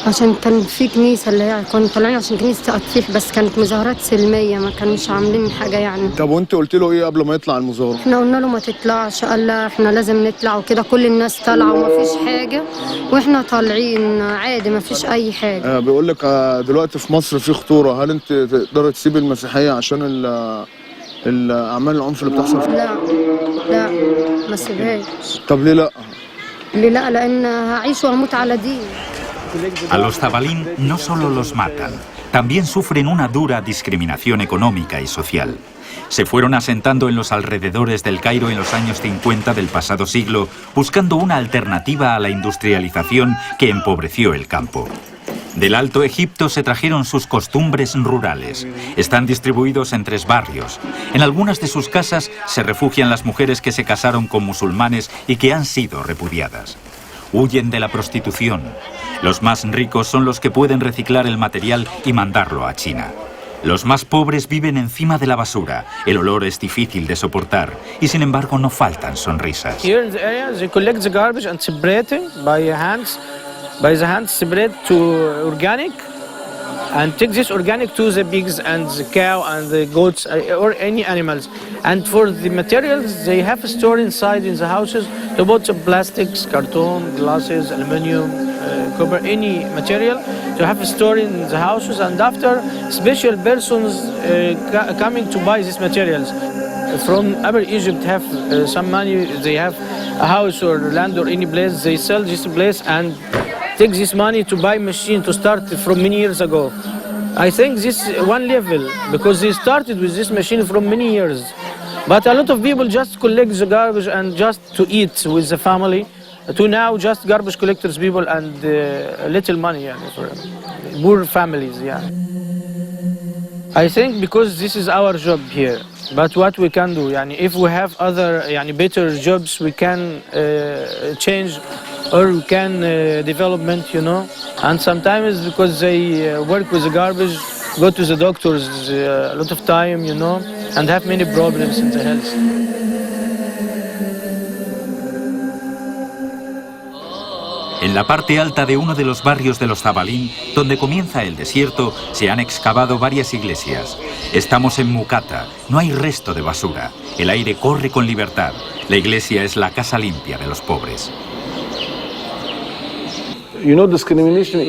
عشان كان في كنيسة اللي هي كانوا طالعين عشان كنيسة تفتيح، بس كانت مظاهرات سلمية، ما كانوش عاملين حاجة يعني. طب وانت قلت له ايه قبل ما يطلع المظاهرة؟ احنا قلنا له ما تطلعش، قال لا احنا لازم نطلع وكده، كل الناس طالعة ومفيش حاجة واحنا طالعين عادي مفيش أي حاجة. بيقول لك دلوقتي في مصر في خطورة، هل انت تقدر تسيب المسيحية عشان الأعمال العنف اللي بتحصل فيها؟ لا ما سيبهاش. طب ليه لا؟ ليه لا؟ لأن هعيش وهموت على دين. A los Zabalín no solo los matan, también sufren una dura discriminación económica y social. Se fueron asentando en los alrededores del Cairo en los años 50 del pasado siglo, buscando una alternativa a la industrialización que empobreció el campo. Del Alto Egipto se trajeron sus costumbres rurales. Están distribuidos en 3 barrios. En algunas de sus casas se refugian las mujeres que se casaron con musulmanes y que han sido repudiadas. Huyen de la prostitución. Los más ricos son los que pueden reciclar el material y mandarlo a China. Los más pobres viven encima de la basura. El olor es difícil de soportar y sin embargo no faltan sonrisas. Here in the area, they collect the garbage and separate it by the hand, separate to organic, and take this organic to the pigs and the cow and the goats or any animals. And for the materials, they have stored inside in the houses about plastics, carton, glasses, aluminium, copper, any material to have stored in the houses. And after, special persons coming to buy these materials. From Upper Egypt have some money, they have a house or land or any place, they sell this place and take this money to buy machine to start from many years ago. I think this one level, because they started with this machine from many years. But a lot of people just collect the garbage and just to eat with the family, to now just garbage collectors people and little money for poor families. I think because this is our job here. But what we can do, if we have other better jobs, we can change or we can development, And sometimes because they work with the garbage, go to the doctors a lot of time, and have many problems in the health. En la parte alta de uno de los barrios de los Zabalín, donde comienza el desierto, se han excavado varias iglesias. Estamos en Mukata, no hay resto de basura. El aire corre con libertad. La iglesia es la casa limpia de los pobres. Discrimination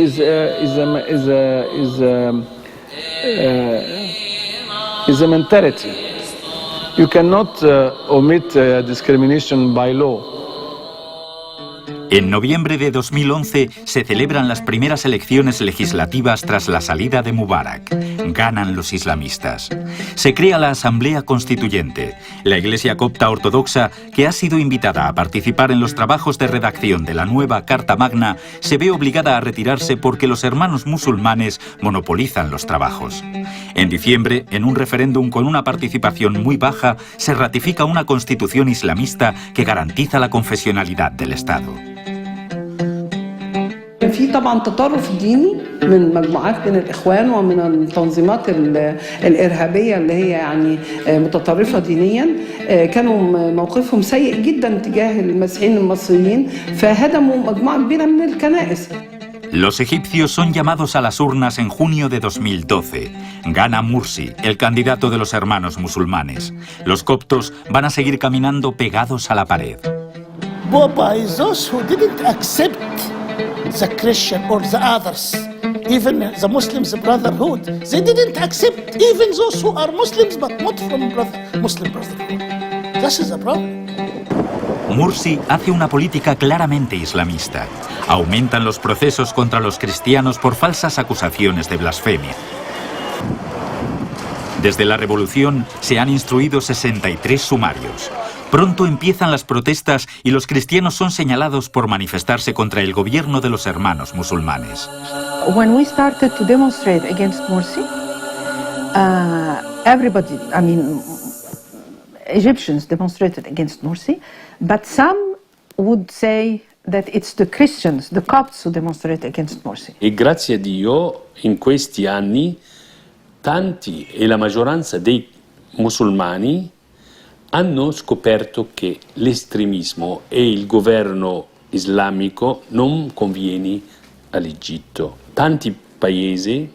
is a mentality. You cannot omit discrimination by law. En noviembre de 2011 se celebran las primeras elecciones legislativas tras la salida de Mubarak. Ganan los islamistas. Se crea la Asamblea Constituyente. La Iglesia Copta Ortodoxa, que ha sido invitada a participar en los trabajos de redacción de la nueva Carta Magna, se ve obligada a retirarse porque los hermanos musulmanes monopolizan los trabajos. En diciembre, en un referéndum con una participación muy baja, se ratifica una constitución islamista que garantiza la confesionalidad del Estado. في طبعا تطرف ديني من مجموعات من الإخوان ومن التنظيمات الإرهابية اللي هي متطرفة دينيا، كانوا موقفهم سيء جدا تجاه المسيحيين المصريين، فهدموا مجموعة كبيرة من الكنائس. Los egipcios son llamados a las urnas en junio de 2012. Gana Mursi, el candidato de los hermanos musulmanes. Los coptos van a seguir caminando pegados a la pared. By those who didn't accept the Christian or the others, even the Muslims brotherhood, they didn't accept even those who are Muslims but not from Muslim brotherhood. This is a problem. Mursi hace una política claramente islamista. Aumentan los procesos contra los cristianos por falsas acusaciones de blasfemia. Desde la revolución se han instruido 63 sumarios. Pronto empiezan las protestas y los cristianos son señalados por manifestarse contra el gobierno de los hermanos musulmanes. When we started to demonstrate against Morsi, everybody, Egyptians demonstrated against Morsi, but some would say that it's the Christians, the Copts, who demonstrate against Morsi. E grazie a Dio in questi anni tanti e la maggioranza dei musulmani hanno scoperto che l'estremismo e il governo islamico non conviene all'Egitto. Tanti paesi,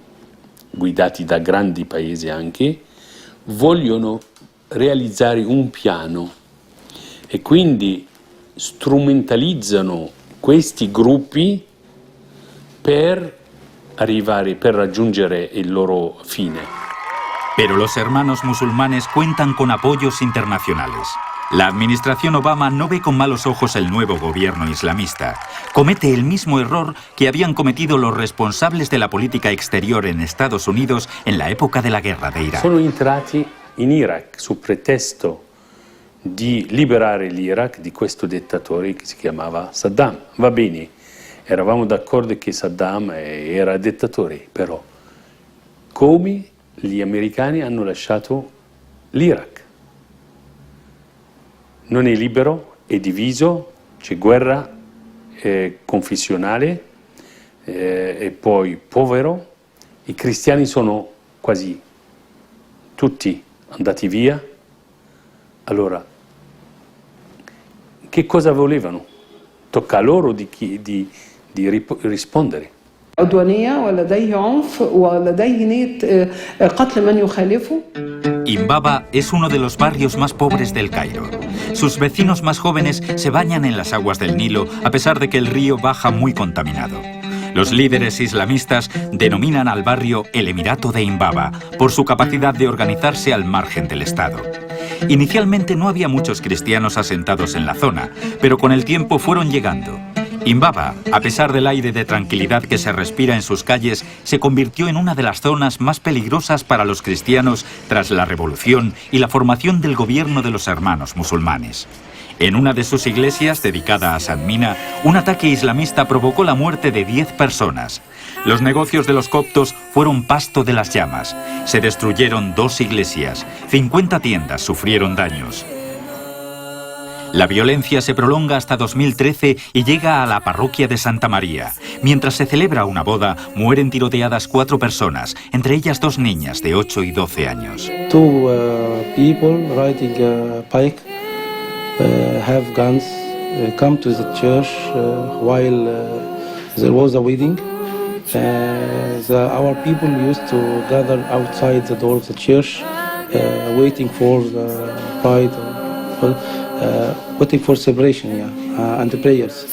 guidati da grandi paesi anche, vogliono realizzare un piano e quindi strumentalizzano questi gruppi per raggiungere el loro fine. Pero los hermanos musulmanes cuentan con apoyos internacionales. La administración Obama no ve con malos ojos el nuevo gobierno islamista. Comete el mismo error que habían cometido los responsables de la política exterior en Estados Unidos en la época de la guerra de Irak. Sono entrati in Iraq su pretesto di liberare l'Iraq di questo dittatore che si chiamava Saddam. Va bene, eravamo d'accordo che Saddam era dittatore, però come gli americani hanno lasciato l'Iraq? Non è libero, è diviso, c'è guerra confessionale e poi povero. I cristiani sono quasi tutti andati via. Allora, che cosa volevano? Tocca a loro di rispondere. عدوانية ولديه عنف ولديه نية قتل من يخالفه. Imbaba es uno de los barrios más pobres del Cairo. Sus vecinos más jóvenes se bañan en las aguas del Nilo a pesar de que el río baja muy contaminado. Los líderes islamistas denominan al barrio el Emirato de Imbaba por su capacidad de organizarse al margen del Estado. Inicialmente no había muchos cristianos asentados en la zona, pero con el tiempo fueron llegando. Imbaba, a pesar del aire de tranquilidad que se respira en sus calles, se convirtió en una de las zonas más peligrosas para los cristianos tras la revolución y la formación del gobierno de los hermanos musulmanes. En una de sus iglesias, dedicada a San Mina, un ataque islamista provocó la muerte de 10 personas. Los negocios de los coptos fueron pasto de las llamas. Se destruyeron 2 iglesias, 50 tiendas sufrieron daños. La violencia se prolonga hasta 2013 y llega a la parroquia de Santa María. Mientras se celebra una boda, mueren tiroteadas 4 personas, entre ellas 2 niñas de 8 y 12 años. Two people riding a bike have guns come to the church while there was a wedding. Our people used to gather outside the door of the church waiting for the bride. Waiting for celebration, and the prayers.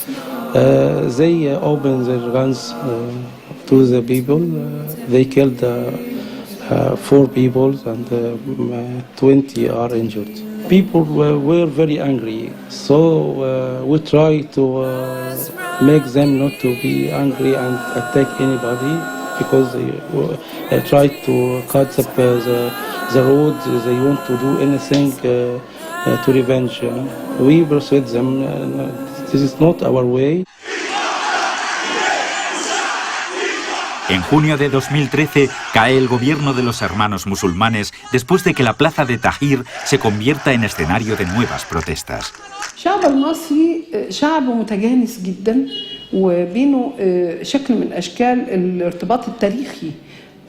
They opened their guns to the people. They killed 4 people and 20 are injured. People were very angry, so we try to make them not to be angry and attack anybody, because they try to cut the road. They want to do anything to revenge. We persuade them this is not our way. En junio de 2013 cae el gobierno de los hermanos musulmanes después de que la plaza de Tahrir se convierta en escenario de nuevas protestas. الشعب المصري شعب متجانس جدا وبينه شكل من اشكال الارتباط التاريخي،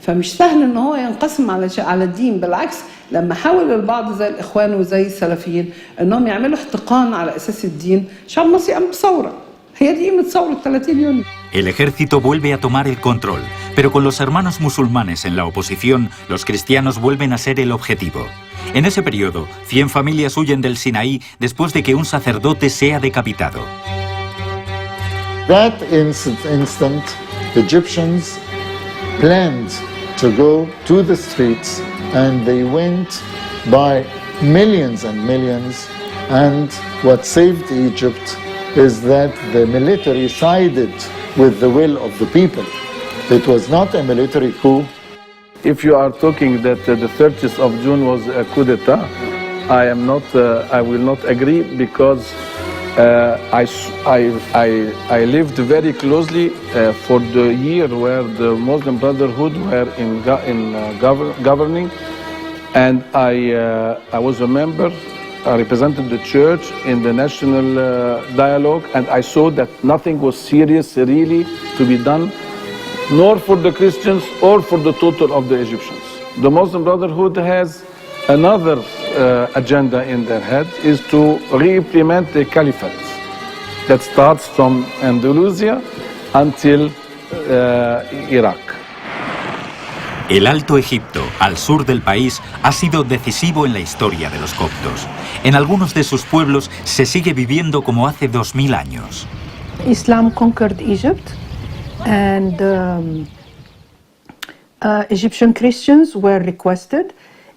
فمش سهل ان هو ينقسم على الدين. بالعكس، لما حاول البعض زي الاخوان وزي السلفيين انهم يعملوا احتقان على اساس الدين، الشعب المصري قام بثوره. هي دي قيمه ثوره 30 يونيو. El ejército vuelve a tomar el control, pero con los hermanos musulmanes en la oposición, los cristianos vuelven a ser el objetivo. En ese periodo, 100 familias huyen del Sinaí después de que un sacerdote sea decapitado. That instant, the Egyptians planned to go to the streets, and they went by millions and millions, and what saved Egypt is that the military sided with the will of the people. It was not a military coup. If you are talking that the 30th of June was a coup d'etat, I will not agree, because I lived very closely for the year where the Muslim Brotherhood were governing, and I was a member. I represented the church in the national dialogue, and I saw that nothing was serious really to be done, nor for the Christians or for the total of the Egyptians. The Muslim Brotherhood has another agenda in their head, is to re-implement the caliphate that starts from Andalusia until Iraq. El Alto Egipto, al sur del país, ha sido decisivo en la historia de los coptos. En algunos de sus pueblos se sigue viviendo como hace 2000 años. Islam conquered Egypt, and Egyptian Christians were requested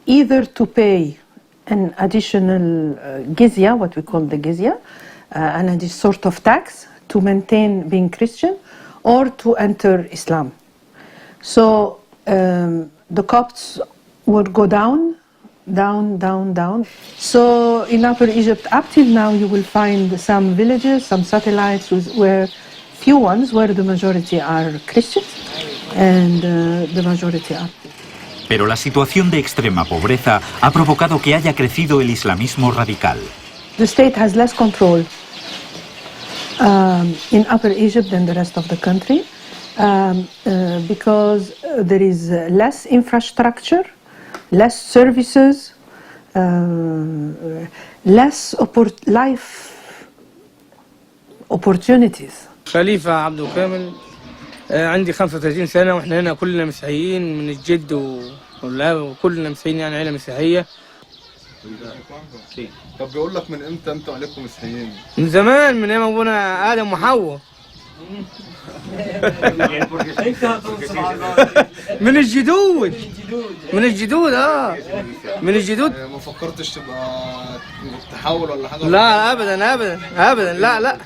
either to pay an additional jizya, what we call the jizya, an additional sort of tax to maintain being Christian, or to enter Islam. So the Copts would go down. So in Upper Egypt, up till now, you will find some villages, some satellites, where few ones where the majority are Christians and the majority are. Pero la situación de extrema pobreza ha provocado que haya crecido el islamismo radical. The state has less control in Upper Egypt than the rest of the country because there is less infrastructure, less services, less life opportunities. خليفة عبد الكامل عندي 35 سنة واحنا هنا كلنا مسيحيين من الجد والأب وكلنا مسيحيين يعني عيلة مسيحية. طب بيقول لك من امتى انتوا عليكم مسيحيين؟ من زمان من ايام ابونا آدم وحواء. من الجدود من الجدود من الجدود. ما فكرتش تبقى تحول ولا حاجه؟ لا ابدا ابدا ابدا لا لا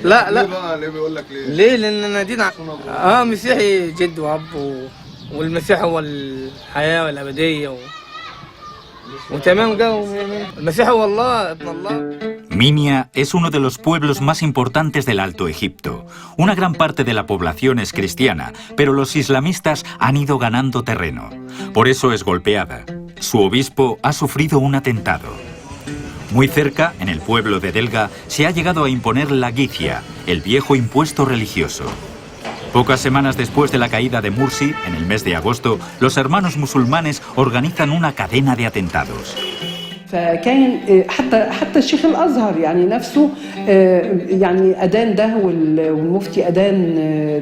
لا لا. ليه بقى؟ ليه بيقول لك ليه؟ ليه؟ لان انا دين مسيحي جد واب والمسيح هو الحياه والابديه وتمام جو. المسيح هو الله ابن الله. Minia es uno de los pueblos más importantes del Alto Egipto. Una gran parte de la población es cristiana, pero los islamistas han ido ganando terreno. Por eso es golpeada. Su obispo ha sufrido un atentado. Muy cerca, en el pueblo de Delga, se ha llegado a imponer la guicia, el viejo impuesto religioso. Pocas semanas después de la caída de Mursi, en el mes de agosto, los hermanos musulmanes organizan una cadena de atentados. فكان حتى الشيخ الازهر يعني نفسه يعني ادان ده والمفتي ادان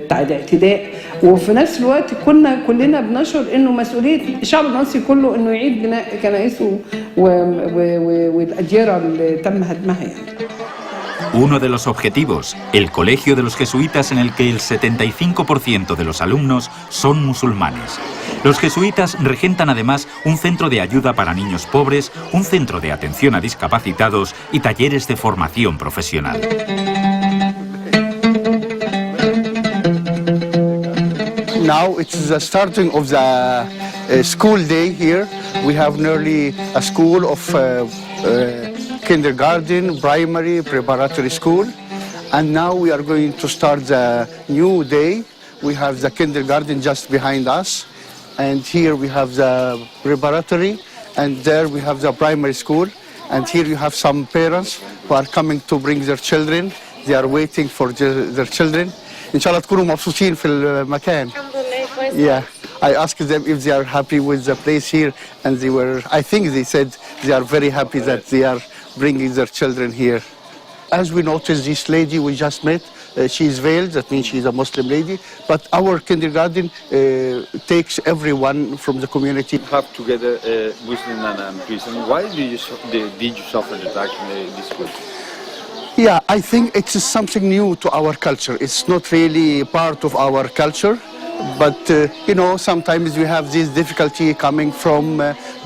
بتاع الاعتداء وفي نفس الوقت كنا كلنا بنشعر انه مسؤوليه الشعب المصري كله انه يعيد بناء كنائسه والاديره اللي تم هدمها يعني. Uno de los objetivos, el colegio de los jesuitas en el que el 75% de los alumnos son musulmanes. Los jesuitas regentan además un centro de ayuda para niños pobres, un centro de atención a discapacitados y talleres de formación profesional. Now it's the starting of the school day here. We have nearly a school of kindergarten, primary, preparatory school. And now we are going to start the new day. We have the kindergarten just behind us. And here we have the preparatory. And there we have the primary school. And here you have some parents who are coming to bring their children. They are waiting for their children. إن شاء الله تكونوا مبسوطين في المكان. Yeah. I asked them if they are happy with the place here. And they were, I think they said they are very happy that they are bringing their children here. As we noticed, this lady we just met, she is veiled, that means she is a Muslim lady, but our kindergarten takes everyone from the community. Have together Muslim and Christian. Why did you suffer the attack in this school? Yeah, I think it is something new to our culture. It's not really part of our culture. But, you know, sometimes we have this difficulty coming from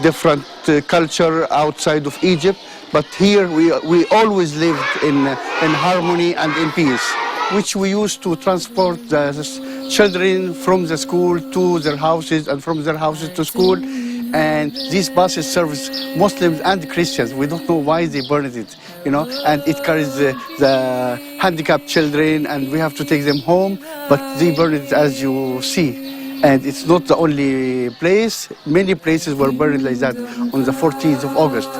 different culture outside of Egypt. But here we always lived in harmony and in peace, which we used to transport the children from the school to their houses and from their houses to school. And these buses service Muslims and Christians. We don't know why they burned it, you know, and it carries the handicapped children and we have to take them home, but they burn it as you see. And it's not the only place. Many places were burned like that on the 14th of August.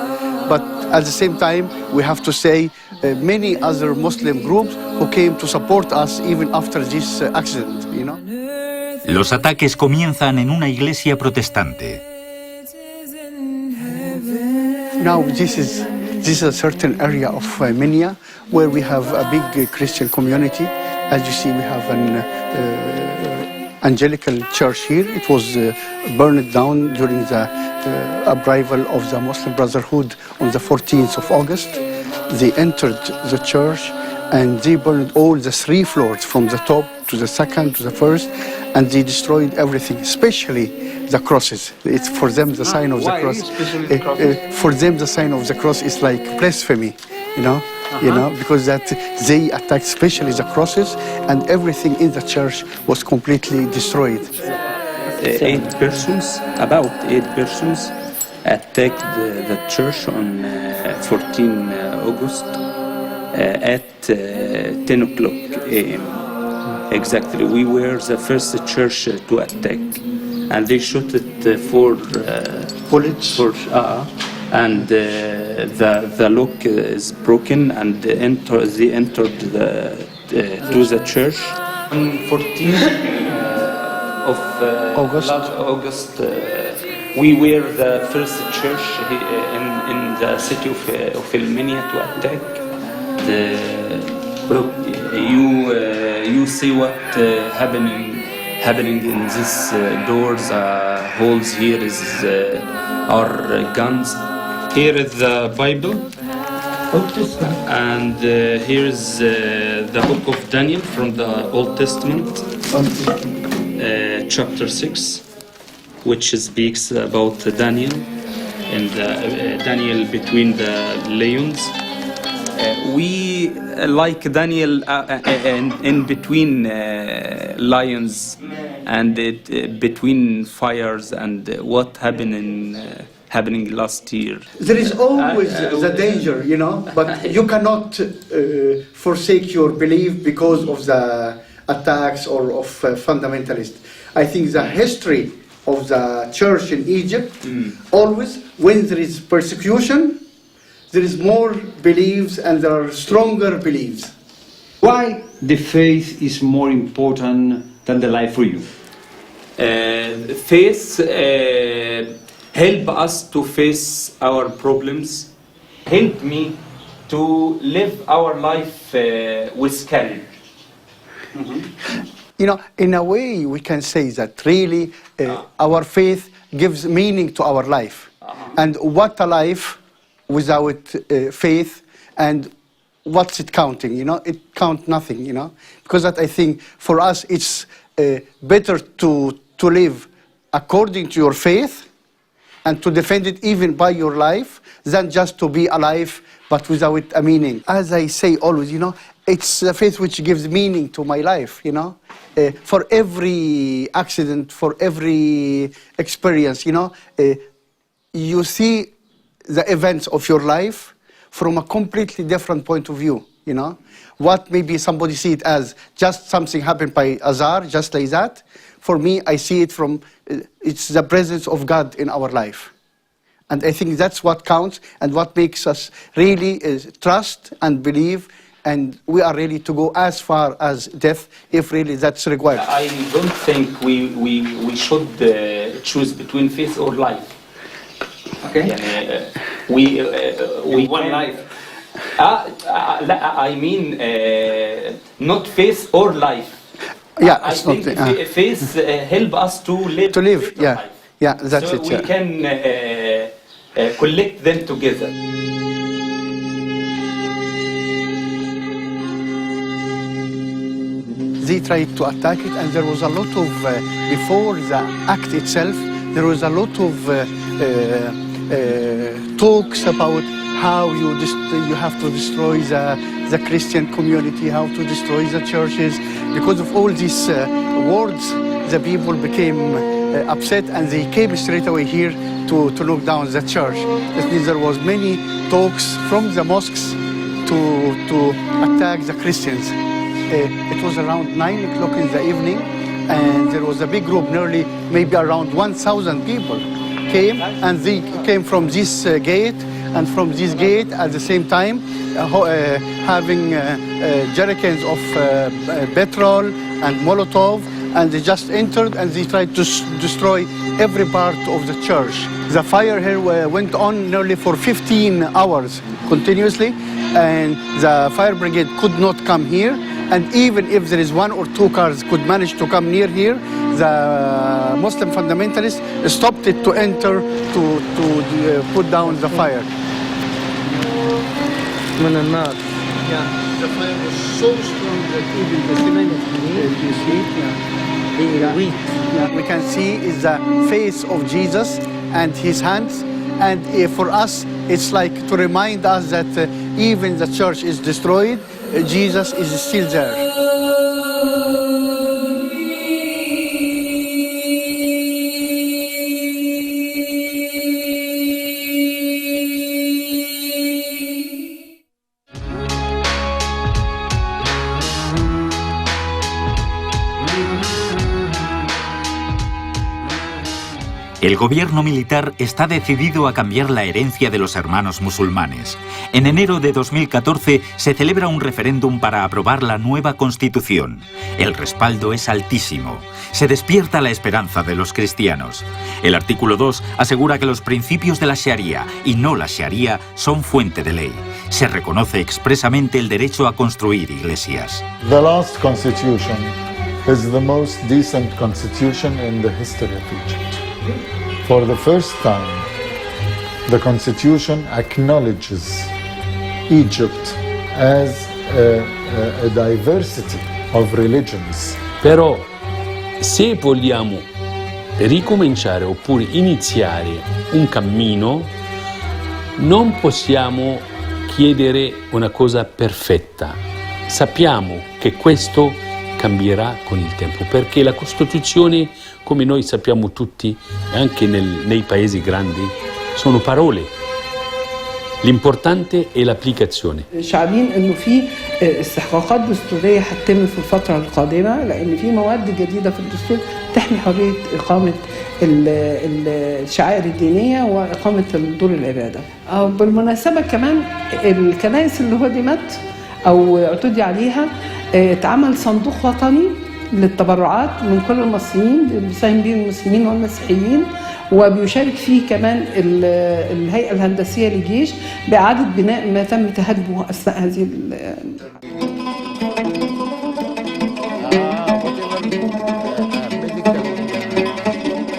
But at the same time, we have to say many other Muslim groups who came to support us even after this accident, you know. Los ataques comienzan en una iglesia protestante. Now this is a certain area of Minya where we have a big Christian community. As you see, we have Angelical Church here. It was burned down during the arrival of the Muslim Brotherhood on the 14th of August. They entered the church and they burned all the 3 floors from the top to the second to the first, and they destroyed everything, especially the crosses. It's for them the sign of the cross. Especially the crosses? For them the sign of the cross is like blasphemy, you know. You know, because that they attacked especially the crosses, and everything in the church was completely destroyed. 8 persons, about 8 persons, attacked the church on 14 August at 10 o'clock a.m. Exactly, we were the first church to attack, and they shot it for bullets. And the lock is broken, and they entered to the church on 14th of August. We were the first church in the city of Elmenia to attack. You see what happening in these doors, holes here is our guns. Here is the Bible, and here is the book of Daniel from the Old Testament, chapter 6, which speaks about Daniel and Daniel between the lions. We like Daniel in between lions and between fires and what happening last year. There is always the danger, you know, but you cannot forsake your belief because of the attacks or of fundamentalists. I think the history of the church in Egypt, always when there is persecution, there is more beliefs and there are stronger beliefs. Why the faith is more important than the life for you? Faith help us to face our problems, help me to live our life with courage. You know, in a way we can say that really our faith gives meaning to our life. And what a life without faith, and what's it counting, you know? It counts nothing, you know? Because that I think for us it's better to live according to your faith and to defend it even by your life than just to be alive but without a meaning. As I say always, you know, it's the faith which gives meaning to my life, you know. For every accident, for every experience, you know, you see the events of your life from a completely different point of view, you know. What maybe somebody see it as just something happened by azar, just like that. For me, I see it from, it's the presence of God in our life. And I think that's what counts and what makes us really trust and believe, and we are ready to go as far as death if really that's required. I don't think we should choose between faith or life. Okay. We one life. I mean, not faith or life. Yeah, I think faith help us to live. To live, yeah, life. Yeah, that's so it. We can collect them together. They tried to attack it, and there was a lot of before the act itself. There was a lot of talks about how you have to destroy the Christian community, how to destroy the churches. Because of all these words, the people became upset, and they came straight away here to knock down the church. That means there was many talks from the mosques to attack the Christians. It was around 9 o'clock in the evening, and there was a big group, nearly maybe around 1,000 people came, and they came from this gate and from this gate at the same time, having jerrycans of petrol and Molotov, and they just entered and they tried to destroy every part of the church. The fire here went on nearly for 15 hours continuously, and the fire brigade could not come here, And even if there is 1 or 2 cars could manage to come near here, the Muslim fundamentalists stopped it to enter to put down the fire. The fire was so strong that even the cement you see, We can see is the face of Jesus and his hands. And for us, it's like to remind us that even the church is destroyed, Jesus is still there. El gobierno militar está decidido a cambiar la herencia de los hermanos musulmanes. En enero de 2014 se celebra un referéndum para aprobar la nueva constitución. El respaldo es altísimo. Se despierta la esperanza de los cristianos. El artículo 2 asegura que los principios de la Sharia y no la Sharia son fuente de ley. Se reconoce expresamente el derecho a construir iglesias. The last constitution is the most decent constitution in the history of Egypt. For the first time, the constitution acknowledges Egypt as a diversity of religions. Però se vogliamo ricominciare oppure iniziare un cammino, non possiamo chiedere una cosa perfetta. Sappiamo che questo cambierà con il tempo, perché la Costituzione, come noi sappiamo tutti, anche nei paesi grandi, sono parole. L'importante è l'applicazione. شعبين انه في استحقاقات دستوريه هتتم في الفتره القادمه، لان في مواد جديده في الدستور تحمي حريه اقامه الشعائر الدينيه واقامه دور العباده. بالمناسبه كمان الكنائس اللي هدمت او اعتدي عليها اتعمل صندوق وطني للتبرعات من كل المصريين بيساهم بيه المسلمين والمسيحيين، وبيشارك فيه كمان الهيئة الهندسية للجيش بإعادة بناء ما تم تهدمه أثناء هذه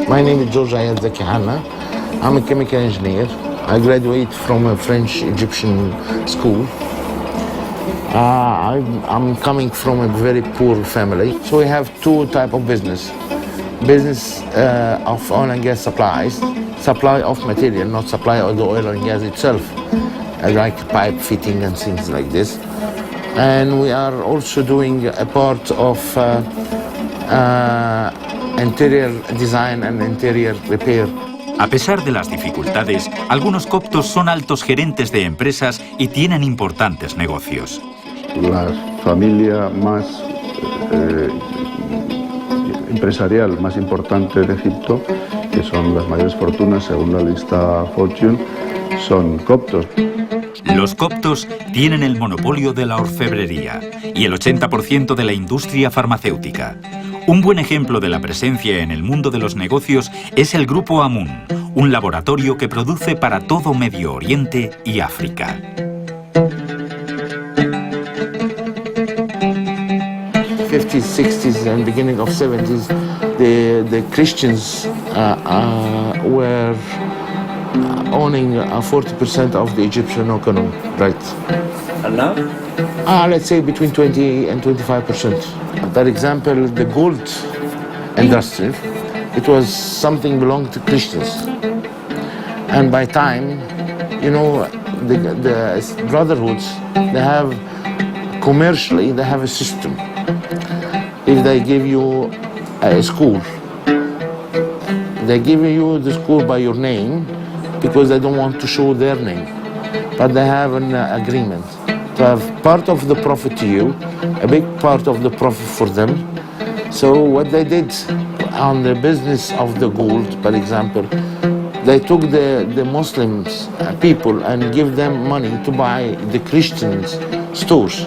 My name is George Ayad Zaki Hanna. I'm a chemical engineer. I graduated from a French-Egyptian school. I'm coming from a very poor family. So we have two types of business. Business of oil and gas supplies, supply of material, not supply of the oil and gas itself, like pipe fitting and things like this. And we are also doing a part of interior design and interior repair. A pesar de las dificultades, algunos coptos son altos gerentes de empresas y tienen importantes negocios. La familia más empresarial más importante de Egipto, que son las mayores fortunas según la lista Fortune, son coptos. Los coptos tienen el monopolio de la orfebrería y el 80% de la industria farmacéutica. Un buen ejemplo de la presencia en el mundo de los negocios es el Grupo Amun, un laboratorio que produce para todo Medio Oriente y África. 50s, 60s, and beginning of 70s, the Christians were owning 40% of the Egyptian economy, right? And now? Let's say between 20 and 25%. For example, the gold industry, it was something belonged to Christians. And by time, you know, the brotherhoods, they have, commercially, they have a system. If they give you a school, they give you the school by your name because they don't want to show their name. But they have an agreement to have part of the profit to you, a big part of the profit for them. So what they did on the business of the gold, for example, they took the Muslims people and give them money to buy the Christians' stores.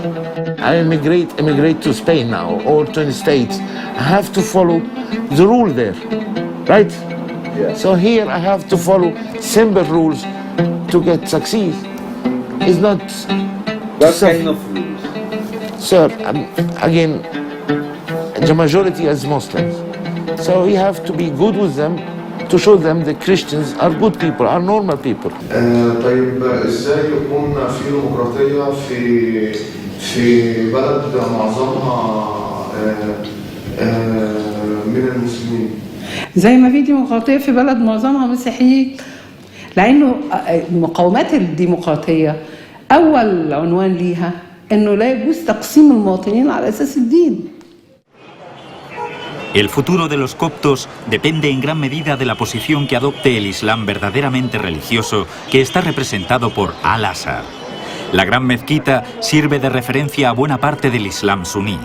I immigrate to Spain now or to the States. I have to follow the rule there, right? Yeah. So here I have to follow simple rules to succeed. It's not. What kind of rules? Sir, again, the majority is Muslims. So we have to be good with them to show them the Christians are good people, are normal people. طيب ازاي يكون في ديمقراطية في بلد معظمها من المسلمين؟ زي ما في ديمقراطية في بلد معظمها مسيحيين، لأنه مقاومات الديمقراطية أول عنوان ليها أنه لا يجوز تقسيم المواطنين على أساس الدين. El futuro de los coptos depende en gran medida de la posición que adopte el Islam verdaderamente religioso, que está representado por Al-Azhar. La gran mezquita sirve de referencia a buena parte del Islam suní.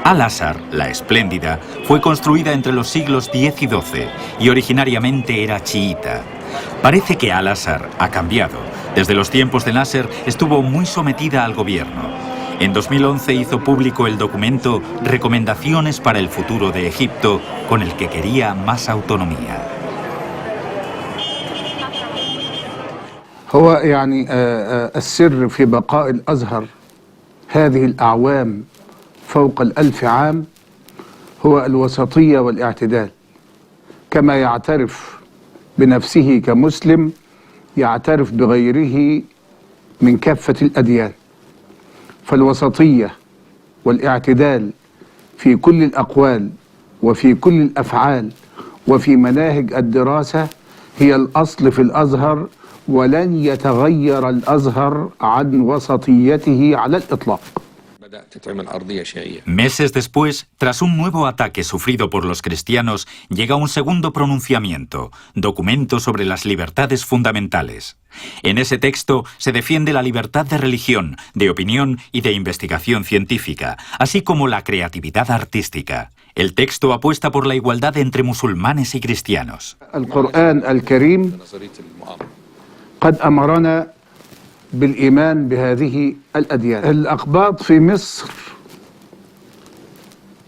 Al-Azhar, la espléndida, fue construida entre los siglos X y XII y originariamente era chiita. Parece que Al-Azhar ha cambiado. Desde los tiempos de Nasser estuvo muy sometida al gobierno. En 2011 hizo público el documento Recomendaciones para el futuro de Egipto, con el que quería más autonomía. هو يعني السر في بقاء الأزهر هذه الأعوام فوق 1000 عام هو الوسطية والاعتدال. كما يعترف بنفسه كمسلم يعترف بغيره من كافة الأديان. فالوسطية والاعتدال في كل الأقوال وفي كل الأفعال وفي مناهج الدراسة هي الأصل في الأزهر، ولن يتغير الأزهر عن وسطيته على الإطلاق. Meses después, tras un nuevo ataque sufrido por los cristianos, llega un segundo pronunciamiento, documento sobre las libertades fundamentales. En ese texto se defiende la libertad de religión, de opinión y de investigación científica, así como la creatividad artística. El texto apuesta por la igualdad entre musulmanes y cristianos. El Corán al-Karim قد أمرنا بالإيمان بهذه الأديان. الأقباط في مصر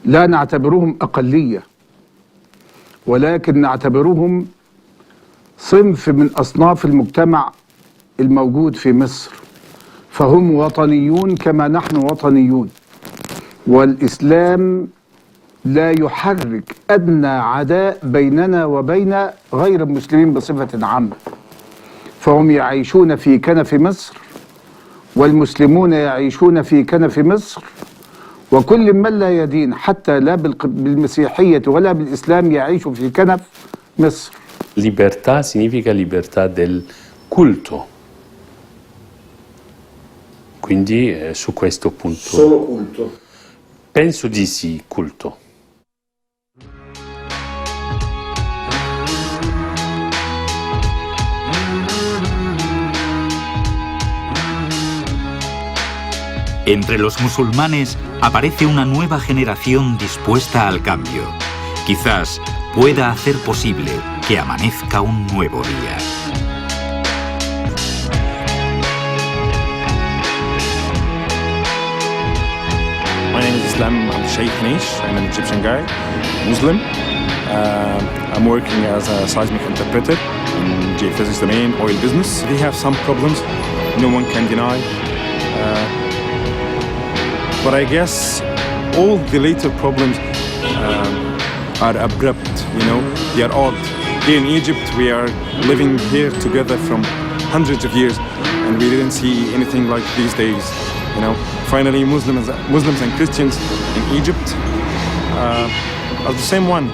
لا نعتبرهم أقلية، ولكن نعتبرهم صنف من أصناف المجتمع الموجود في مصر، فهم وطنيون كما نحن وطنيون، والإسلام لا يحرك أدنى عداء بيننا وبين غير المسلمين بصفة عامة. فهم يعيشون في كنف مصر والمسلمون يعيشون في كنف مصر، وكل من لا يدين حتى لا بالمسيحية ولا بالإسلام يعيش في كنف مصر. Libertà significa libertà del culto. Quindi su questo punto. Solo culto? Penso di sì, culto. Entre los musulmanes aparece una nueva generación dispuesta al cambio. Quizás pueda hacer posible que amanezca un nuevo día. My name is Islam. I'm Sheikh Nish. I'm an Egyptian guy, Muslim. I'm working as a seismic interpreter in geophysics domain, oil business. We have some problems, no one can deny. But I guess all the later problems are abrupt, you know, they are odd. Here in Egypt, we are living here together from hundreds of years, and we didn't see anything like these days, you know. Finally, Muslims and Christians in Egypt are the same one.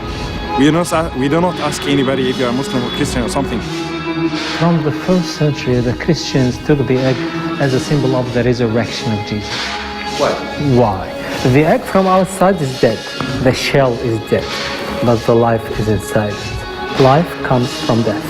We do not ask anybody if you are Muslim or Christian or something. From the 1st century, the Christians took the egg as a symbol of the resurrection of Jesus. Why? The egg from outside is dead, the shell is dead, but the life is inside it. Life comes from death.